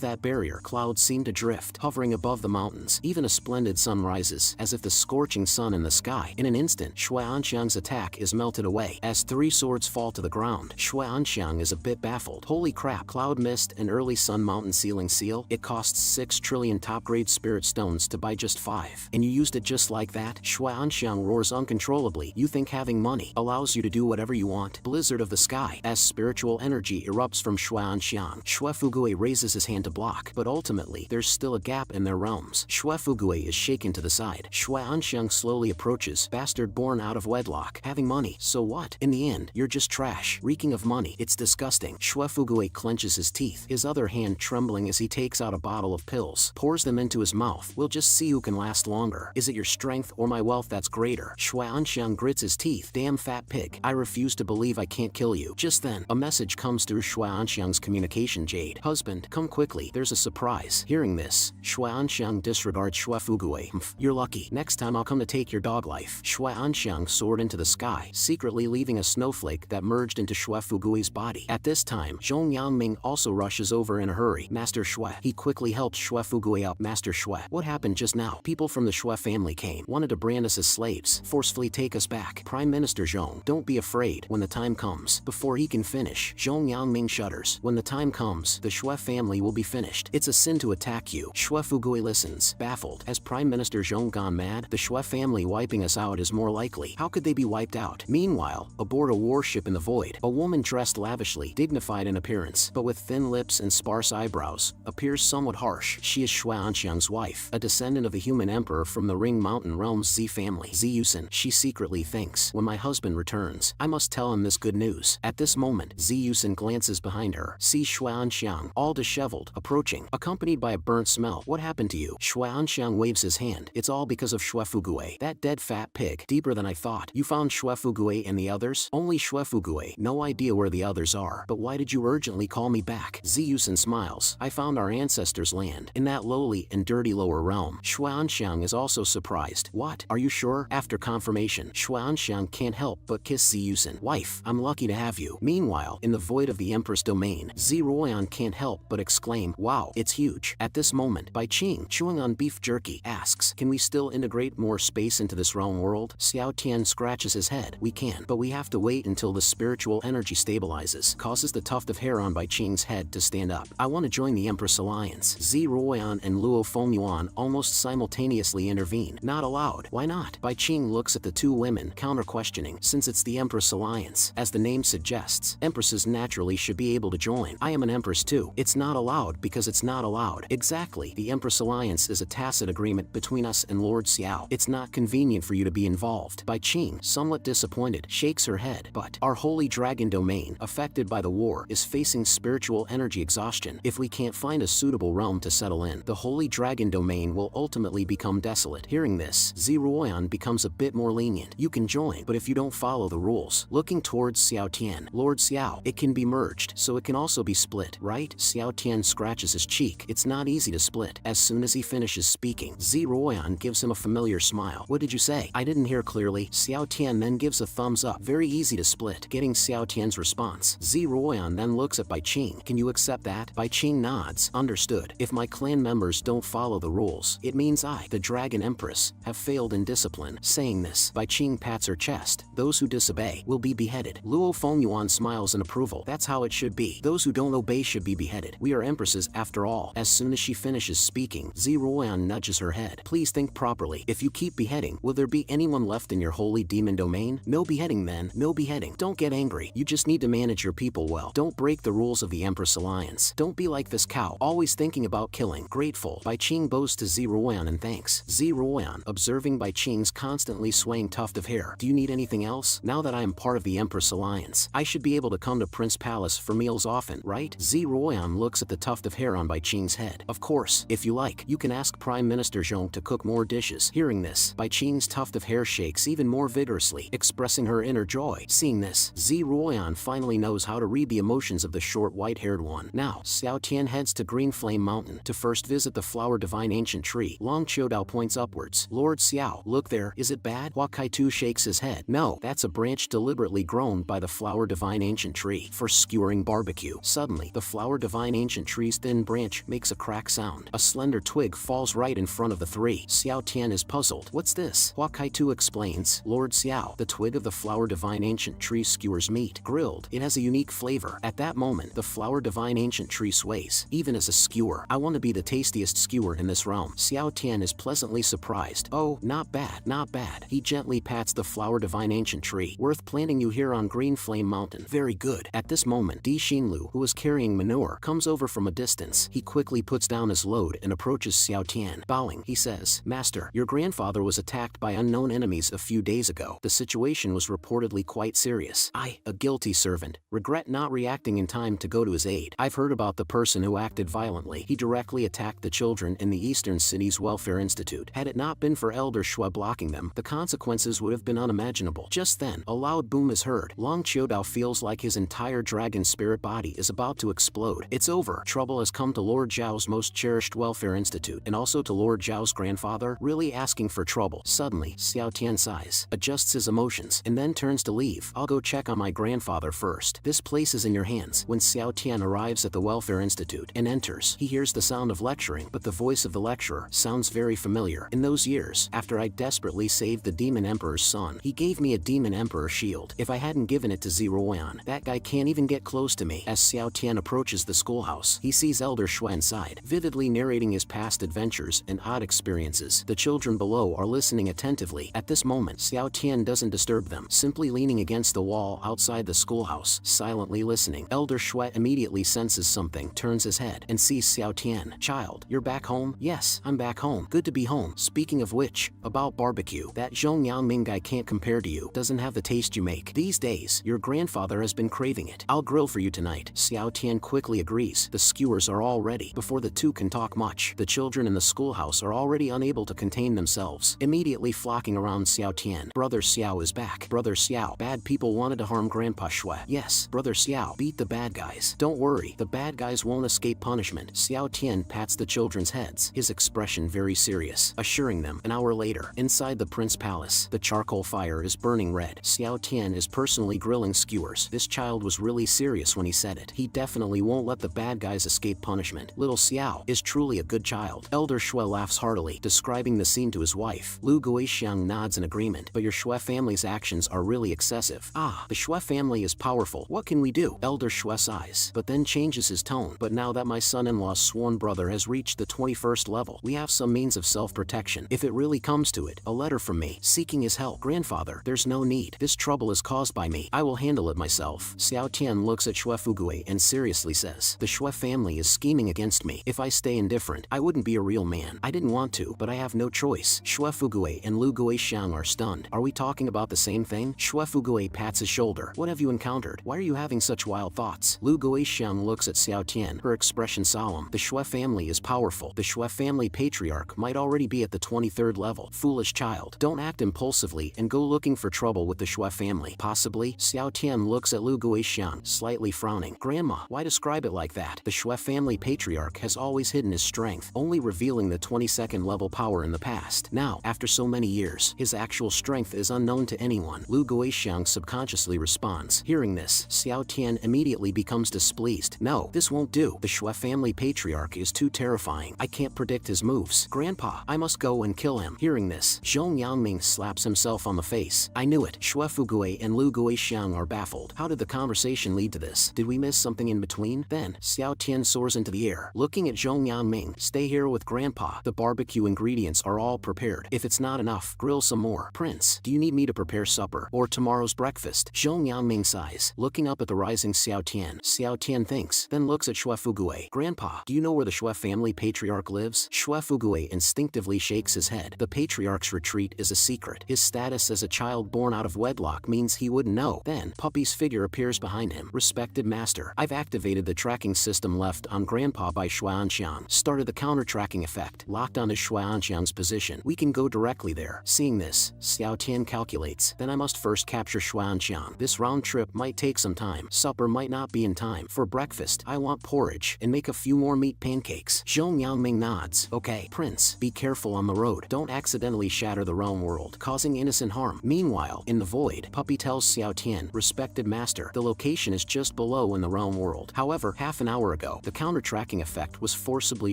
that barrier, clouds seem to drift, hovering above the mountains. Even a splendid sun rises, as if the scorching sun in the sky. In an instant, Xuanxiang's attack is melted away. As 3 swords fall to the ground, Xuanxiang is a bit baffled. Holy crap, cloud mist and early sun mountain ceiling seal? It costs 6 trillion top-grade spirit stones to buy just 5. And you used it just like that? Xuanxiang roars uncontrollably. You think having money allows you to do whatever you want? Blizzard of the sky. As spiritual energy erupts from Xuanxiang, Xuefugui raises his hand to block, but ultimately, there's still a gap in their realms. Xuefugui is shaken to the side. Xuanxiang slowly approaches. Bastard born out of wedlock. Having money, so what? In the end, you're just trash. Reeking of money. It's disgusting. Xuefugui clenches his teeth, his other hand trembling as he takes out a bottle of pills, pours them into his mouth. We'll just see who can last longer. Is it your strength or my wealth that's greater? Xuanxiang grits his teeth. Damn fat pig. I refuse to believe I can't kill you. Just then, a message comes through Xuanxiang's communication jade. Husband, come quickly. There's a surprise. Hearing this, Xuanxiang disregards Xuefugui. You're lucky. Next time I'll come to take your dog life. Xuanxiang soared into the sky, secretly leaving a snowflake that merged into Xuefugui's body. At this time, Zhong Yangming also rushes over in a hurry. Master Xue. He quickly helped Xuefugui up. Master Xue, what happened just now? People from the Xue family came, wanted to brand us as slaves, forcefully take us back. Prime Minister Zhong, don't be afraid. When the time comes, before he can finish, Zhong Yangming shudders. When the time comes, the Xue family will be finished. It's a sin to attack you. Xuefugui listens, baffled. Has Prime Minister Zhong gone mad? The Xue family wiping us out is more likely. How could they be wiped out? Meanwhile, aboard a warship in the void, a woman dressed lavishly, dignified in appearance, but with thin lips and sparse eyebrows, appears somewhat harsh. She is Xuanxiang's wife, a descendant of the human emperor from the Ring Mountain realm's Z family. Ziyusen, she secretly thinks, when my husband returns, I must tell him this good news. At this moment, Ziyusen glances behind her, sees Xuanxiang, all disheveled, approaching, accompanied by a burnt smell. What happened to you? Xuanxiang waves his hand. It's all because of Xuefugui. That dead fat pig. Deeper than I thought. You found Xuefugui and the others? Only Xuefugui. No idea where the others are. But why did you urgently call me back? Ziyusen smiles. I found our ancestors' land, in that lowly and dirty lower realm. Xuanxiang is also surprised. What? Are you sure? After confirmation, Xuanxiang can't help but kiss Ziyusen. Wife, I'm lucky to have you. Meanwhile, in the void of the Empress domain, Ziruoyan can't help but exclaim, wow, it's huge. At this moment, Bai Qing, chewing on beef jerky, asks, can we still integrate more space into this realm world? Xiao Tian scratches his head. We can, but we have to wait until the spiritual energy stabilizes, causes the tuft of hair on Bai Qing's head to stand up. I want to join the Empress Alliance. Ziruoyan and Luo Fengyuan almost simultaneously intervene. Not allowed. Why not? Bai Qing looks at the two women, counter-questioning, since it's the Empress Alliance. As the name suggests, empresses naturally should be able to join. I am an empress too. It's not allowed because it's not allowed. Exactly. The Empress Alliance is a tacit agreement between us and Lord Xiao. It's not convenient for you to be involved. Bai Qing, somewhat disappointed, shakes her head. But our holy dragon domain, affected by the war, is facing spiritual energy exhaustion. If we can't find a suitable realm to settle in, the holy dragon domain will ultimately become desolate. Hearing this, Ziruoyan becomes a bit more lenient. You can join, but if you don't follow the rules. Looking towards Xiao Tian, Lord Xiao, it can be merged, so it can also be split, right? Xiao Tian scratches his cheek. It's not easy to split. As soon as he finishes speaking, Ziruoyan gives him a familiar smile. What did you say? I didn't hear clearly. Xiao Tian then gives a thumbs up. Very easy to split. Getting Xiao Tian's response, Ziruoyan then looks at Bai Qing. Can you accept that? Bai Qing nods. Understood. If my clan members don't follow the rules, it means I, the Dragon Empress, have failed in discipline. Saying this, Bai Qing pats her chest. Those who disobey will be beheaded. Luo Fengyuan smiles in approval. That's how it should be. Those who don't obey should be beheaded. We are empresses after all. As soon as she finishes speaking, Ziruoyan nudges her head. Please think properly. If you keep beheading, will there be anyone left in your holy demon domain? No beheading then. No beheading. Don't get angry. You just need to manage your people well. Don't break the rules of the Empress Alliance. Don't be like this cow, always thinking about killing. Grateful. Bai Qing bows to Ziruoyan and thanks. Ziruoyan, observing Bai Qing's constantly swaying tuft of hair. Do you need anything else? Now that I am part of the Empress Alliance, I should be able to come to Prince Palace for meals often, right? Ziruoyan looks at the tuft of hair on Bai Qing's head. Of course, if you like, you can ask Prime Minister Zhong to cook more dishes. Hearing this, Bai Qing's tuft of hair shakes even more vigorously, expressing her inner joy. Seeing this, Ziruoyan finally knows how to read the emotions of the short white-haired one. Now, Xiao Tian heads to Green Flame Mountain to first visit the flower divine ancient tree. Long Chiodao points upwards. Lord Xiao, look there. Is it bad? Hua Kaitu shakes his head. No, that's a branch deliberately grown by the flower divine ancient tree for skewering barbecue. Suddenly, the flower divine ancient tree's thin branch makes a crack sound. A slender twig falls right in front of the three. Xiao Tian is puzzled. What's this? Hua Kaitu explains. Lord Xiao, the twig of the flower divine ancient tree skewers meat. Grilled, it has a unique flavor. At that moment, the flower divine ancient tree sways. Even as a skewer, I want to be the tastiest skewer in this realm. Xiao Tian is pleasantly surprised. Oh, not bad, not bad. He gently pats the flower divine ancient tree. Worth planting you here on Green Flame Mountain. Very good. At this moment, Di Xinlu, who is carrying manure, comes over from a distance. He quickly puts down his load and approaches Xiao Tian. Bowing, he says, Master, your grandfather was attacked by unknown enemies a few days ago. The situation was reportedly quite serious. I, a guilty servant, regret not reacting in time to go to his aid. I've heard about the person who acted violently. He directly attacked the children in the Eastern City's Welfare Institute. Had it not been for Elder Shui blocking them, the consequences would have been unimaginable. Just then, a loud boom is heard. Long Qiudao feels like his entire dragon spirit body is about to explode. It's over. Trouble has come to Lord Zhao's most cherished Welfare Institute, and also to Lord Zhao's grandfather, really asking for trouble. Suddenly, Xiao Tian sighs, adjusts his emotions, and then turns to leave. I'll go check on my grandfather first. This place is in your hands. When Xiao Tian arrives at the Welfare Institute and enters, he hears the sound of lecturing, but the voice of the lecturer sounds very familiar. In those years, after I desperately saved the Demon Emperor's son, he gave me a Demon Emperor shield. If I hadn't given it to Ziruan, that guy can't even get close to me. As Xiao Tian approaches the schoolhouse, he sees Elder Shui inside, vividly narrating his past adventures and odd experiences. The children below are listening attentively. At this moment, Xiao Tian doesn't disturb them, simply leaning against the wall outside the schoolhouse, silently listening. Elder Shui immediately senses something, turns his head, and sees Xiao Tian. Child, you're back home? Yes, I'm back home. Good to be home. Speaking of which, about barbecue, that Zhong Yangming guy can't compare to you. Doesn't have the taste you make. These days, your grandfather has been craving it. I'll grill for you tonight. Xiao Tian quickly agrees. The skewers are all ready. Before the two can talk much, the children in the schoolhouse are already unable to contain themselves, immediately flocking around Xiao Tian. Brother Xiao is back. Brother Xiao, bad people wanted to harm Grandpa Shui. Yes, Brother Xiao, beat the bad guys. Don't worry, the bad guys won't escape punishment. Xiao Tian pats the children's heads, his expression very serious, assuring them. An hour later, inside the Prince Palace, the charcoal fire is burning red. Xiao Tian is personally grilling skewers. This child was really serious when he said it. He definitely won't let the bad guys escape punishment. Little Xiao is truly a good child. Elder Shui laughs heartily, describing the scene to his wife. Lu Guixiang nods in agreement. But your Shui family's actions are really excessive. Ah, the Shui family is powerful. What can we do? Elder Shui sighs, but then changes his tone. But now that my son-in-law's sworn brother has reached the 21st level, we have some means of self-protection. If it really comes to it, a letter from me, seeking his help. Grandfather, there's no need. This trouble is caused by me. I will handle it myself. Xiao Tian looks at Shui Fugui and seriously says, the Shui family is scheming against me. If I stay indifferent, I wouldn't be a real man. I didn't want to, but I have no choice. Shui Fugui and Lu Guixiang are stunned. Are we talking about the same thing? Shui Fugui pats his shoulder. What have you encountered? Why are you having such wild thoughts? Lu Guixiang looks at Xiao Tian, her expression solemn. The Shui family is powerful. The Shui family patriarch might already be at the 23rd level. Foolish child. Don't act impulsively and go looking for trouble with the Shui family. Possibly? Xiao Tian looks at Lu Guixiang, slightly frowning. Grandma, why describe it like that? The Shui family patriarch has always hidden his strength, only revealing the 22nd level power in the past. Now, after so many years, his actual strength is unknown to anyone. Lu Guixiang subconsciously responds. Hearing this, Xiao Tian immediately becomes displeased. No, this won't do. The Shui family patriarch is too terrifying. I can't predict his moves. Grandpa, I must go and kill him. Hearing this, Zhong Yangming slaps himself on the face. I knew it. Shui Fugui and Lu Guixiang are baffled. How did the conversation lead to this? Did we miss something in between? Then, Xiao Tian soars into the air, looking at Zhong Yangming. Stay here with Grandpa. The barbecue ingredients are all prepared. If it's not enough, grill some more. Prince, do you need me to prepare supper or tomorrow's breakfast? Zhong Yangming sighs, looking up at the rising Xiao Tian. Xiao Tian thinks, then looks at Shui Fugui. Grandpa, do you know where the Shui family patriarch lives? Shui Fugui instinctively shakes his head. The patriarch's retreat is a secret. His status as a child born out of wedlock means he wouldn't know. Then, Puppy's figure appears behind him. Respected master, I've activated the tracking system left on Grandpa by Xuanxiang. Started the counter-tracking effect. Locked onto Xuanxiang's position. We can go directly there. Seeing this, Xiao Tian calculates. Then I must first capture Xuanxiang. This round trip might take some time. Supper might not be in time. For breakfast, I want porridge and make a few more meat pancakes. Zhong Yangming nods. Okay, Prince, be careful on the road. Don't accidentally shatter the realm world, causing innocent harm. Meanwhile, in In the void, Puppy tells Xiao Tian, respected master, the location is just below in the realm world. However, half an hour ago, the counter-tracking effect was forcibly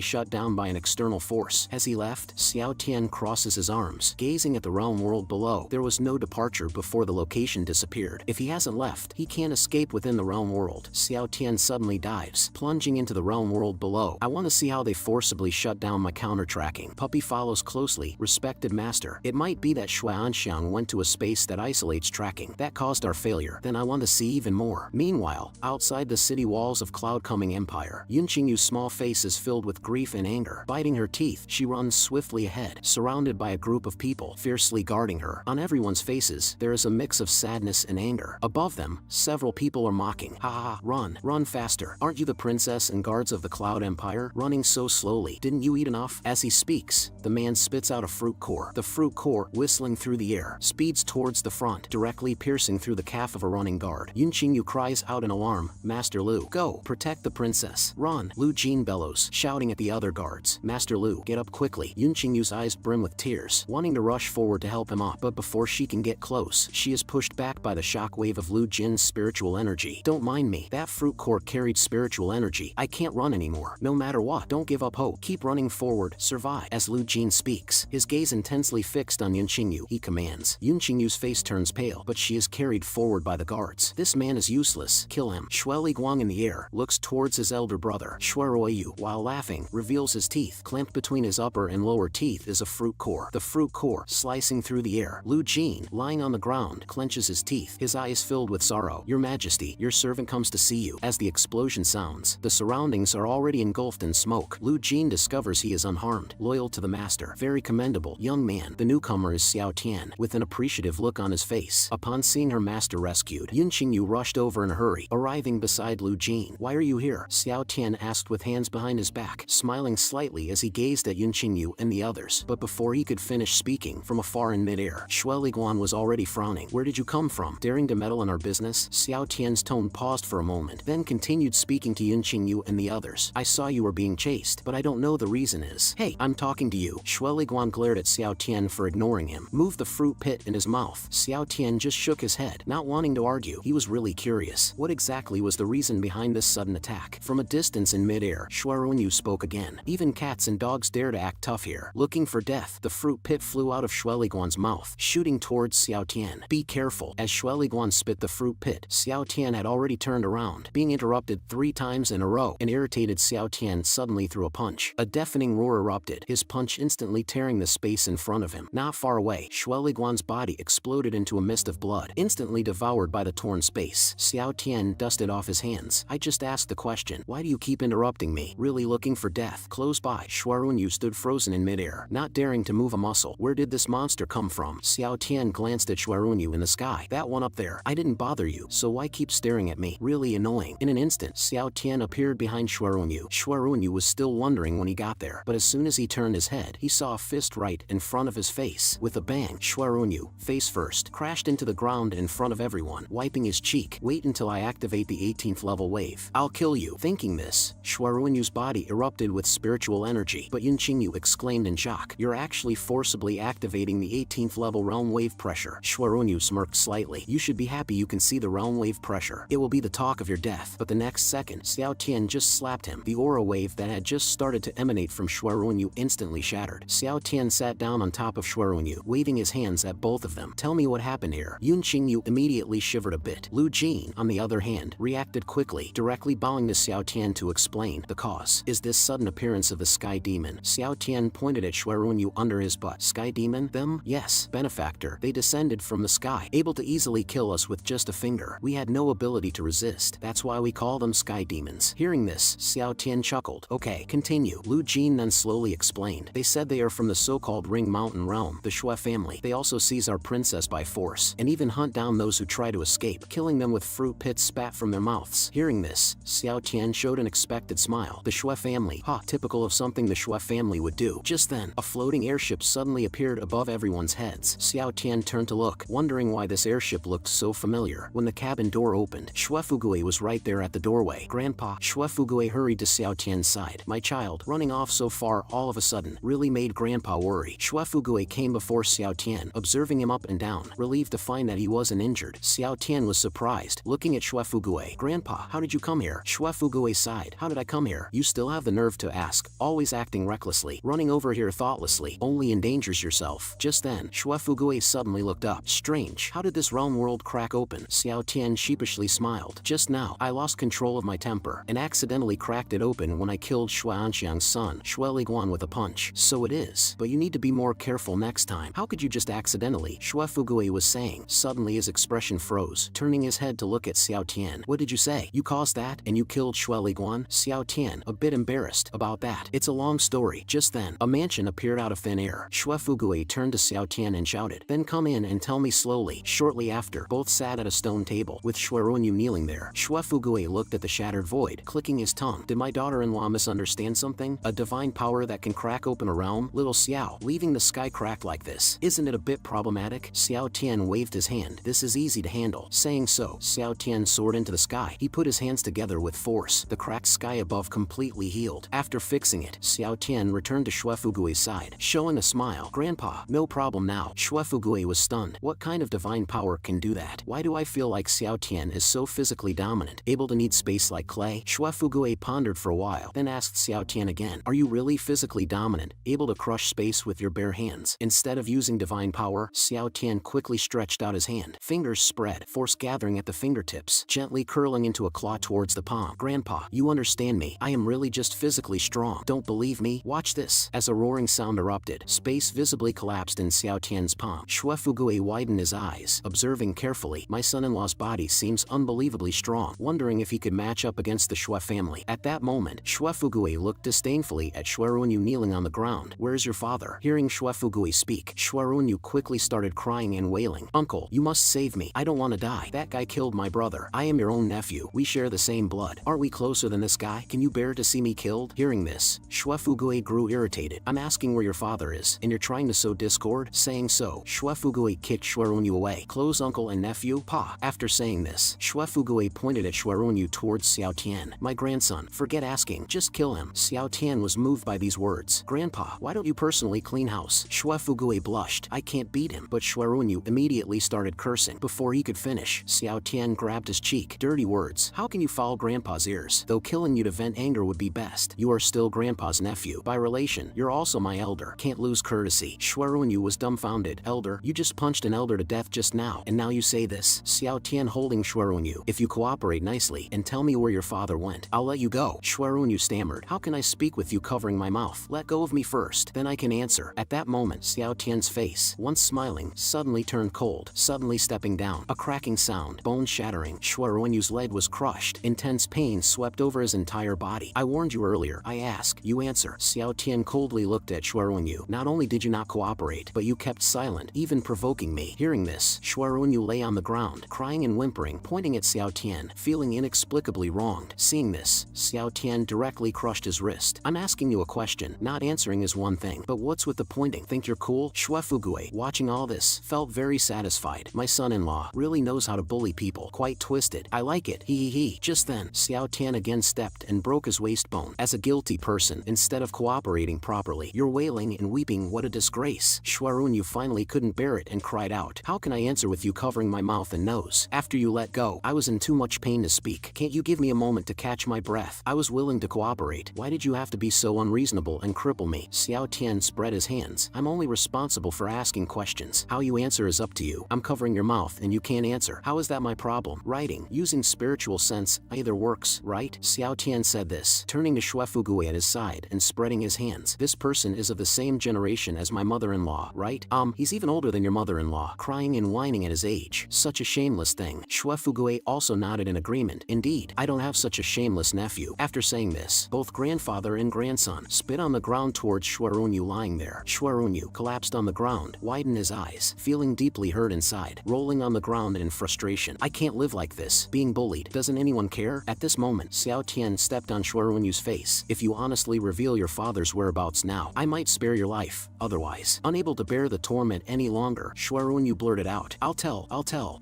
shut down by an external force. As he left, Xiao Tian crosses his arms, gazing at the realm world below. There was no departure before the location disappeared. If he hasn't left, he can't escape within the realm world. Xiao Tian suddenly dives, plunging into the realm world below. I want to see how they forcibly shut down my counter-tracking. Puppy follows closely, respected master. It might be that Xuanxiang went to a space that isolates tracking. That caused our failure. Then I want to see even more. Meanwhile, outside the city walls of Cloud-Coming Empire, Yun Qingyu's small face is filled with grief and anger. Biting her teeth, she runs swiftly ahead, surrounded by a group of people fiercely guarding her. On everyone's faces, there is a mix of sadness and anger. Above them, several people are mocking. Ha ha, run faster. Aren't you the princess and guards of the Cloud Empire? Running so slowly. Didn't you eat enough? As he speaks, the man spits out a fruit core. The fruit core, whistling through the air, speeds towards the front, directly piercing through the calf of a running guard. Yun Qingyu cries out in alarm, Master Lu, go, protect the princess. Run. Lu Jin bellows, shouting at the other guards. Master Lu, get up quickly. Yun Qingyu's eyes brim with tears, wanting to rush forward to help him up, but before she can get close, she is pushed back by the shockwave of Lu Jin's spiritual energy. Don't mind me. That fruit core carried spiritual energy. I can't run anymore. No matter what, don't give up hope. Keep running forward. Survive. As Lu Jin speaks, his gaze intensely fixed on Yun Qingyu, he commands. Yun Qingyu's face turns pale, but she is carried forward by the guards. This man is useless. Kill him. Shueli Guang in the air, looks towards his elder brother. Shueruoyu, while laughing, reveals his teeth. Clamped between his upper and lower teeth is a fruit core. The fruit core, slicing through the air. Lu Jin, lying on the ground, clenches his teeth, his eyes filled with sorrow. Your Majesty, your servant comes to see you. As the explosion sounds, the surroundings are already engulfed in smoke. Lu Jin discovers he is unharmed, loyal to the master. Very commendable, young man. The newcomer is Xiao Tian, with an appreciative look on his face. Upon seeing her master rescued, Yun Qingyu rushed over in a hurry, arriving beside Lu Jin. Why are you here? Xiao Tian asked with hands behind his back, smiling slightly as he gazed at Yun Qingyu and the others. But before he could finish speaking, from afar in midair, Shueli Guan was already frowning. Where did you come from? Daring to meddle in our business? Xiao Tian's tone paused for a moment, then continued speaking to Yun Qingyu and the others. I saw you were being chased, but I don't know the reason is. Hey, I'm talking to you. Shueli Guan glared at Xiao Tian for ignoring him. Moved the fruit pit in his mouth. Xiao Tian just shook his head, not wanting to argue. He was really curious. What exactly was the reason behind this sudden attack? From a distance in midair, Shuerunyu spoke again. Even cats and dogs dare to act tough here. Looking for death, the fruit pit flew out of Shueli Guan's mouth, shooting towards Xiao Tian. Be careful. As Shueli Guan spit the fruit pit, Xiao Tian had already turned around, being interrupted 3 times in a row. An irritated Xiao Tian suddenly threw a punch. A deafening roar erupted, his punch instantly tearing the space in front of him. Not far away, Shueli Guan's body exploded into a mist of blood, instantly devoured by the torn space. Xiao Tian dusted off his hands. I just asked the question. Why do you keep interrupting me? Really looking for death? Close by, Shuerunyu stood frozen in midair, not daring to move a muscle. Where did this monster come from? Xiao Tian glanced at Shuerunyu in the sky. That one up there. I didn't bother you, so why keep staring at me? Really annoying. In an instant, Xiao Tian appeared behind Shuerunyu. Shuerunyu was still wondering when he got there, but as soon as he turned his head, he saw a fist right in front of his face. With a bang, Shuerunyu, face first, crashed into the ground in front of everyone, wiping his cheek. Wait until I activate the 18th level wave. I'll kill you. Thinking this, Shuerunyu's body erupted with spiritual energy, but Yun Qingyu exclaimed in shock. You're actually forcibly activating the 18th level realm wave pressure. Shuerunyu smirked slightly. You should be happy you can see the realm wave pressure. It will be the talk of your death. But the next second, Xiao Tian just slapped him. The aura wave that had just started to emanate from Shuerunyu instantly shattered. Xiao Tian sat down on top of Shuerunyu, waving his hands at both of them. Tell me what happened here. Yun Qingyu immediately shivered a bit. Lu Jin, on the other hand, reacted quickly, directly bowing to Xiao Tian to explain the cause. Is this sudden appearance of the Sky Demon? Xiao Tian pointed at Shuerunyu under his butt. Sky Demon? Them? Yes. Benefactor. They descended from the sky, able to easily kill us with just a finger. We had no ability to resist. That's why we call them Sky Demons. Hearing this, Xiao Tian chuckled. Okay, continue. Lu Jin then slowly explained. They said they are from the so-called Ring Mountain realm, the Shui family. They also seize our princess by force, and even hunt down those who try to escape, killing them with fruit pits spat from their mouths. Hearing this, Xiao Tian showed an expected smile. The Shui family. Ha, typical of something the Shui family would do. Just then, a floating airship suddenly appeared above everyone's heads. Xiao Tian turned to look, wondering why this airship looked so familiar. When the cabin door opened, Shui Fugui was right there at the doorway. Grandpa. Shui Fugui hurried to Xiao Tian's side. My child, running off so far all of a sudden, really made Grandpa worry. Shui Fugui came before Xiao Tian, observing him up and down. down, relieved to find that he wasn't injured. Xiao Tian was surprised, looking at Xue Fugui. Grandpa, how did you come here? Xue Fugui sighed. How did I come here? You still have the nerve to ask, always acting recklessly. Running over here thoughtlessly only endangers yourself. Just then, Xue Fugui suddenly looked up. Strange, how did this realm world crack open? Xiao Tian sheepishly smiled. Just now, I lost control of my temper, and accidentally cracked it open when I killed Xue Anxiang's son, Xue Liguan, with a punch. So it is, but you need to be more careful next time. How could you just accidentally? Xue Fugui was saying. Suddenly his expression froze, turning his head to look at Xiao Tian. What did you say? You caused that, and you killed Xue Liguan? Xiao Tian, a bit embarrassed about that. It's a long story. Just then, a mansion appeared out of thin air. Xue Fugui turned to Xiao Tian and shouted, then come in and tell me slowly. Shortly after, both sat at a stone table, with Xue Runyu kneeling there. Xue Fugui looked at the shattered void, clicking his tongue. Did my daughter-in-law misunderstand something? A divine power that can crack open a realm? Little Xiao, leaving the sky cracked like this, isn't it a bit problematic? Xiao Tian waved his hand. This is easy to handle. Saying so, Xiao Tian soared into the sky. He put his hands together with force. The cracked sky above completely healed. After fixing it, Xiao Tian returned to Xue Fugui's side, showing a smile. Grandpa, no problem now. Xue Fugui was stunned. What kind of divine power can do that? Why do I feel like Xiao Tian is so physically dominant, able to knead space like clay? Xue Fugui pondered for a while, then asked Xiao Tian again, are you really physically dominant, able to crush space with your bare hands? Instead of using divine power, Xiao Tian quickly stretched out his hand. Fingers spread, force gathering at the fingertips, gently curling into a claw towards the palm. Grandpa, you understand me. I am really just physically strong. Don't believe me? Watch this. As a roaring sound erupted, space visibly collapsed in Xiao Tian's palm. Xue Fugui widened his eyes, observing carefully. My son-in-law's body seems unbelievably strong, wondering if he could match up against the Xue family. At that moment, Xue Fugui looked disdainfully at Xue Runyu kneeling on the ground. Where's your father? Hearing Xue Fugui speak, Xue Runyu quickly started crying and wailing. Uncle, you must save me. I don't want to die. That guy killed my brother. I am your own nephew. We share the same blood. Aren't we closer than this guy? Can you bear to see me killed? Hearing this, Xue Fugui grew irritated. I'm asking where your father is, and you're trying to sow discord? Saying so, Xue Fugui kicked Xue Runyu away. Close uncle and nephew? Pa. After saying this, Xue Fugui pointed at Xue Runyu towards Xiao Tian. My grandson, forget asking, just kill him. Xiao Tian was moved by these words. Grandpa, why don't you personally clean house? Xue Fugui blushed. I can't beat him. But Xue Runyu immediately started cursing. Before he could finish, Xiao Tian grabbed his cheek. Dirty words. How can you foul grandpa's ears? Though killing you to vent anger would be best. You are still grandpa's nephew. By relation, you're also my elder. Can't lose courtesy. Xue Runyu was dumbfounded. Elder, you just punched an elder to death just now, and now you say this? Xiao Tian holding Xue Runyu. If you cooperate nicely and tell me where your father went, I'll let you go. Xue Runyu stammered. How can I speak with you covering my mouth? Let go of me first, then I can answer. At that moment, Xiao Tian's face, once smiling, suddenly turned cold. Suddenly stepping down, a cracking sound, bone shattering. Xue Runyu's leg was crushed. Intense pain swept over his entire body. I warned you earlier. I ask, you answer. Xiao Tian coldly looked at Xue Runyu. Not only did you not cooperate, but you kept silent, even provoking me. Hearing this, Xue Runyu lay on the ground, crying and whimpering, pointing at Xiao Tian, feeling inexplicably wronged. Seeing this, Xiao Tian directly crushed his wrist. I'm asking you a question. Not answering is one thing, but what's with the pointing? Think you're cool? Xue Fugui, watching all this, felt very satisfied. My son-in-law really knows how to bully people. Quite twisted. I like it. He. Just then, Xiao Tian again stepped and broke his waist bone. As a guilty person, instead of cooperating properly, you're wailing and weeping. What a disgrace. Xue Runyu finally couldn't bear it and cried out. How can I answer with you covering my mouth and nose? After you let go, I was in too much pain to speak. Can't you give me a moment to catch my breath? I was willing to cooperate. Why did you have to be so unreasonable and cripple me? Xiao Tian spread his hands. I'm only responsible for asking questions. How you answer is up to you. I'm covering your mouth and you can't answer. How is that my problem? Writing, using spiritual sense, either works, right? Xiao Tian said this, turning to Xue Fugui at his side and spreading his hands. This person is of the same generation as my mother-in-law, right? He's even older than your mother-in-law. Crying and whining at his age. Such a shameless thing. Xue Fugui also nodded in agreement. Indeed, I don't have such a shameless nephew. After saying this, both grandfather and grandson spit on the ground towards Xue Runyu lying there. Xue Runyu collapsed on the ground, widened his eyes, feeling deeply hurt inside, rolling on the ground in frustration. I can't live like this, being bullied. Doesn't anyone care? At this moment, Xiao Tian stepped on Xue Runyu's face. If you honestly reveal your father's whereabouts now, I might spare your life. Otherwise, unable to bear the torment any longer, Xue Runyu blurted out, I'll tell.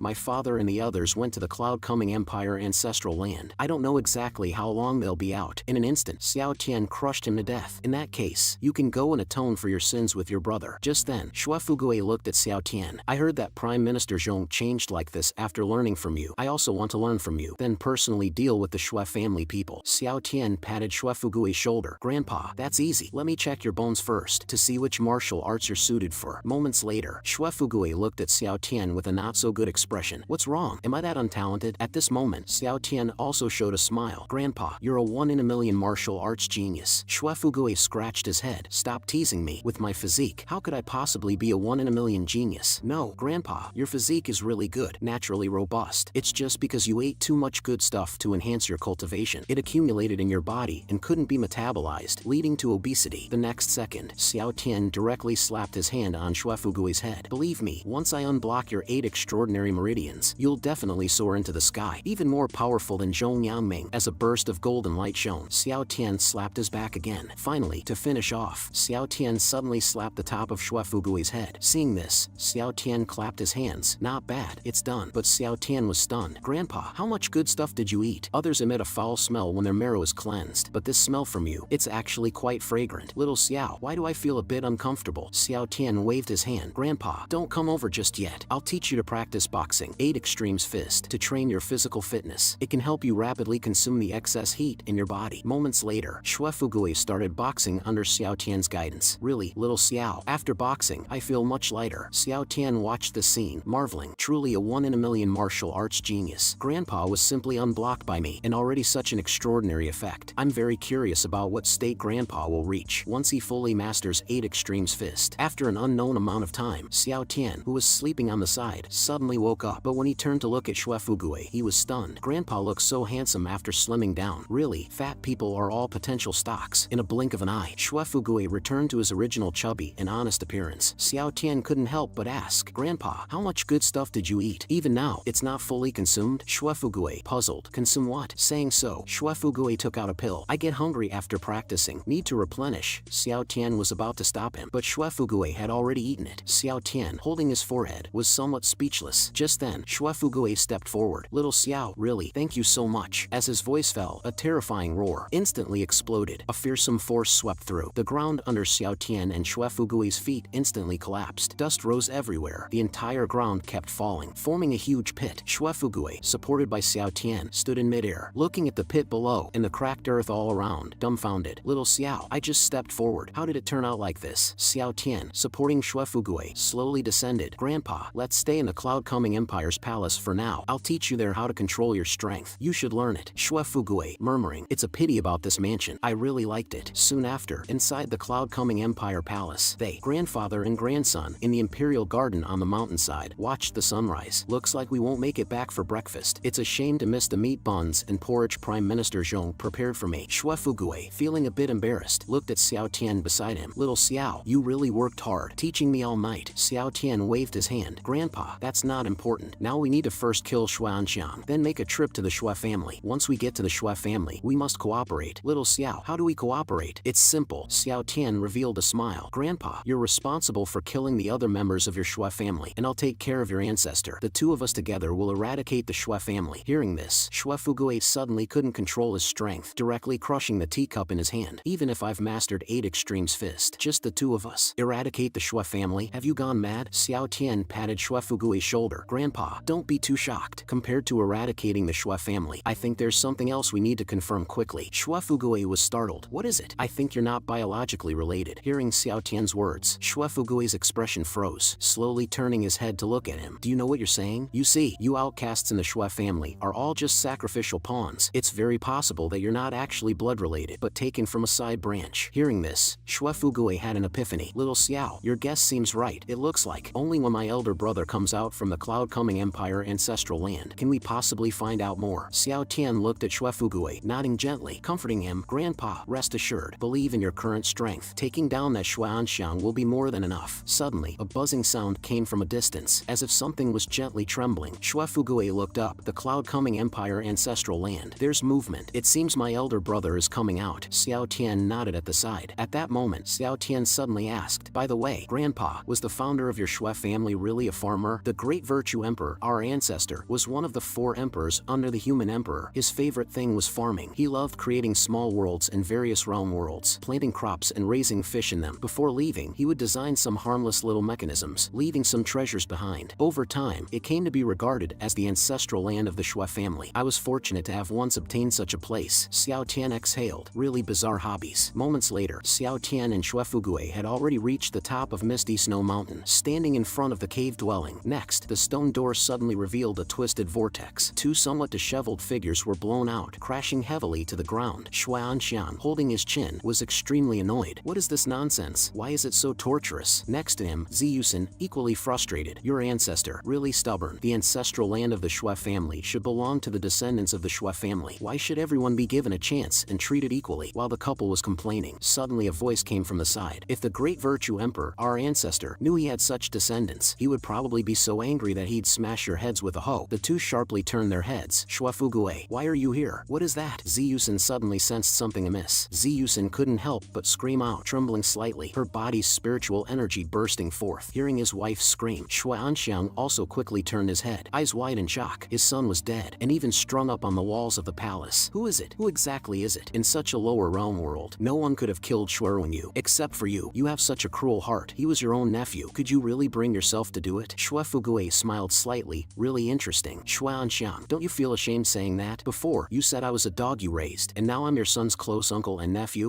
My father and the others went to the Cloud-Coming Empire ancestral land. I don't know exactly how long they'll be out. In an instant, Xiao Tian crushed him to death. In that case, you can go and atone for your sins with your brother. Just then, Xue Fugui looked at Xiao Tian. I heard that Prime Minister Zhong changed like this after learning from you. I also want to learn from you, then personally deal with the Shui family people. Xiao Tian patted Shui Fugui's shoulder. Grandpa, that's easy. Let me check your bones first to see which martial arts you're suited for. Moments later, Shui Fugui looked at Xiao Tian with a not-so-good expression. What's wrong? Am I that untalented? At this moment, Xiao Tian also showed a smile. Grandpa, you're a one-in-a-million martial arts genius. Shui Fugui scratched his head. Stop teasing me. With my physique, how could I possibly be a one-in-a-million genius? No, Grandpa, your physique is really good, naturally robust. It's just because you ate too much good stuff to enhance your cultivation. It accumulated in your body and couldn't be metabolized, leading to obesity. The next second, Xiao Tian directly slapped his hand on Shui Fugui's head. Believe me, once I unblock your 8 extraordinary meridians, you'll definitely soar into the sky, even more powerful than Zhong Yangming. As a burst of golden light shone, Xiao Tian slapped his back again. Finally, to finish off, Xiao Tian suddenly slapped the top of Shui Fugui's head. Seeing this, Xiao Tian clapped his hands. Not bad, it's done. But Xiao Tian was stunned. Grandpa, how much good stuff did you eat? Others emit a foul smell when their marrow is cleansed, but this smell from you, it's actually quite fragrant. Little Xiao, why do I feel a bit uncomfortable? Xiao Tian waved his hand. Grandpa, don't come over just yet. I'll teach you to practice boxing. 8 Extremes Fist to train your physical fitness. It can help you rapidly consume the excess heat in your body. Moments later, Shui Fugui started boxing under Xiao Tian's guidance. Really, little Xiao, after boxing, I feel much lighter. Xiao Tian watched the scene, marveling. Truly a one-in-a-million martial arts genius. Grandpa was simply unblocked by me, and already such an extraordinary effect. I'm very curious about what state Grandpa will reach once he fully masters 8 Extremes Fist. After an unknown amount of time, Xiao Tian, who was sleeping on the side, suddenly woke up. But when he turned to look at Shui Fugui, he was stunned. Grandpa looks so handsome after slimming down. Really, fat people are all potential stocks. In a blink of an eye, Shui Fugui returned to his original chubby and honest appearance. Xiao Tian couldn't help but ask, Grandpa, how much good stuff did you eat? Even now, it's not fully consumed? Shui Fugui, puzzled. Consume what? Saying so, Shui Fugui took out a pill. I get hungry after practicing. Need to replenish. Xiao Tian was about to stop him, but Shui Fugui had already eaten it. Xiao Tian, holding his forehead, was somewhat speechless. Just then, Shui Fugui stepped forward. Little Xiao, really, thank you so much. As his voice fell, a terrifying roar instantly exploded. A fearsome force swept through. The ground under Xiao Tian and Shui Fugui's feet instantly collapsed. Dust rose everywhere. The entire ground kept falling, forming a huge pit. Shui Fugui, supported by Xiao Tian, stood in midair, looking at the pit below and the cracked earth all around, dumbfounded. Little Xiao, I just stepped forward. How did it turn out like this? Xiao Tian, supporting Shui Fugui, slowly descended. Grandpa, let's stay in the Cloud Coming Empire's palace for now. I'll teach you there how to control your strength. You should learn it. Shui Fugui, murmuring, it's a pity about this mansion. I really liked it. Soon after, inside the Cloud Coming Empire palace, they, grandfather and grandson, in the Imperial Garden on the mountainside, watched the sunrise. Looks like we won't make it back for breakfast. It's a shame to miss the meat buns and porridge Prime Minister Zhong prepared for me. Shui Fugui, feeling a bit embarrassed, looked at Xiao Tian beside him. Little Xiao, you really worked hard, teaching me all night. Xiao Tian waved his hand. Grandpa, that's not important. Now we need to first kill Xuanxiang, then make a trip to the Shui family. Once we get to the Shui family, we must cooperate. Little Xiao, how do we cooperate? It's simple. Xiao Tian revealed a smile. Grandpa, you're responsible for killing the other members of your Shui family, and I'll take care of your ancestor. The two of us together will eradicate the Shui family. Hearing this, Shui Fugui suddenly couldn't control his strength, directly crushing the teacup in his hand. Even if I've mastered 8 Extremes Fist, just the two of us, eradicate the Shui family? Have you gone mad? Xiao Tian patted Shui Fugui's shoulder. Grandpa, don't be too shocked. Compared to eradicating the Shui family, I think there's something else we need to confirm quickly. Shui Fugui was startled. What is it? I think you're not biologically related. Hearing Xiao Tian's words, Shui Fugui's expression froze, slowly turning his head to look at him. Do you know what you're saying? You see, you outcasts in the Shui family are all just sacrificial pawns. It's very possible that you're not actually blood related, but taken from a side branch. Hearing this, Shui Fugui had an epiphany. Little Xiao, your guess seems right. It looks like only when my elder brother comes out from the Cloud Coming Empire ancestral land can we possibly find out more. Xiao Tian looked at Shui Fugui, nodding gently, comforting him. Grandpa, rest assured, believe in your current strength. Taking down that Xuanxiang will be more than enough. Suddenly, a buzzing sound came from a distance, as if something was gently trembling. Shui Fugui looked up. The Cloud Coming Empire ancestral land. There's movement. It seems my elder brother is coming out. Xiao Tian nodded at the side. At that moment, Xiao Tian suddenly asked, by the way, Grandpa, was the founder of your Shui family really a farmer? The Great Virtue Emperor, our ancestor, was one of the 4 emperors under the Human Emperor. His favorite thing was farming. He loved creating small worlds and various realm worlds, planting crops and raising fish in them. Before leaving, he would design some harmless little mechanisms, leave leaving some treasures behind. Over time, it came to be regarded as the ancestral land of the Shui family. I was fortunate to have once obtained such a place, Xiao Tian exhaled. Really bizarre hobbies. Moments later, Xiao Tian and Shui Fugui had already reached the top of Misty Snow Mountain, standing in front of the cave dwelling. Next, the stone door suddenly revealed a twisted vortex. Two somewhat disheveled figures were blown out, crashing heavily to the ground. Shui Anxian, holding his chin, was extremely annoyed. What is this nonsense? Why is it so torturous? Next to him, Ziyusen, equally frustrated. Your ancestor, really stubborn. The ancestral land of the Shui family should belong to the descendants of the Shui family. Why should everyone be given a chance and treated equally? While the couple was complaining, suddenly a voice came from the side. If the great virtue emperor, our ancestor, knew he had such descendants, he would probably be so angry that he'd smash your heads with a hoe. The two sharply turned their heads. Shui Fugui, why are you here? What is that? Ziyusen suddenly sensed something amiss. Ziyusen couldn't help but scream out, trembling slightly, her body's spiritual energy bursting forth. Hearing his wife scream, Shui Anxiang also quickly turned his head, eyes wide in shock. His son was dead, and even strung up on the walls of the palace. Who is it? Who exactly is it? In such a lower realm world, no one could have killed Shuiwen, except for you. You have such a cruel heart. He was your own nephew. Could you really bring yourself to do it? Shui Fugui smiled slightly. Really interesting. Shui Anxiang, don't you feel ashamed saying that? Before, you said I was a dog you raised, and now I'm your son's close uncle and nephew?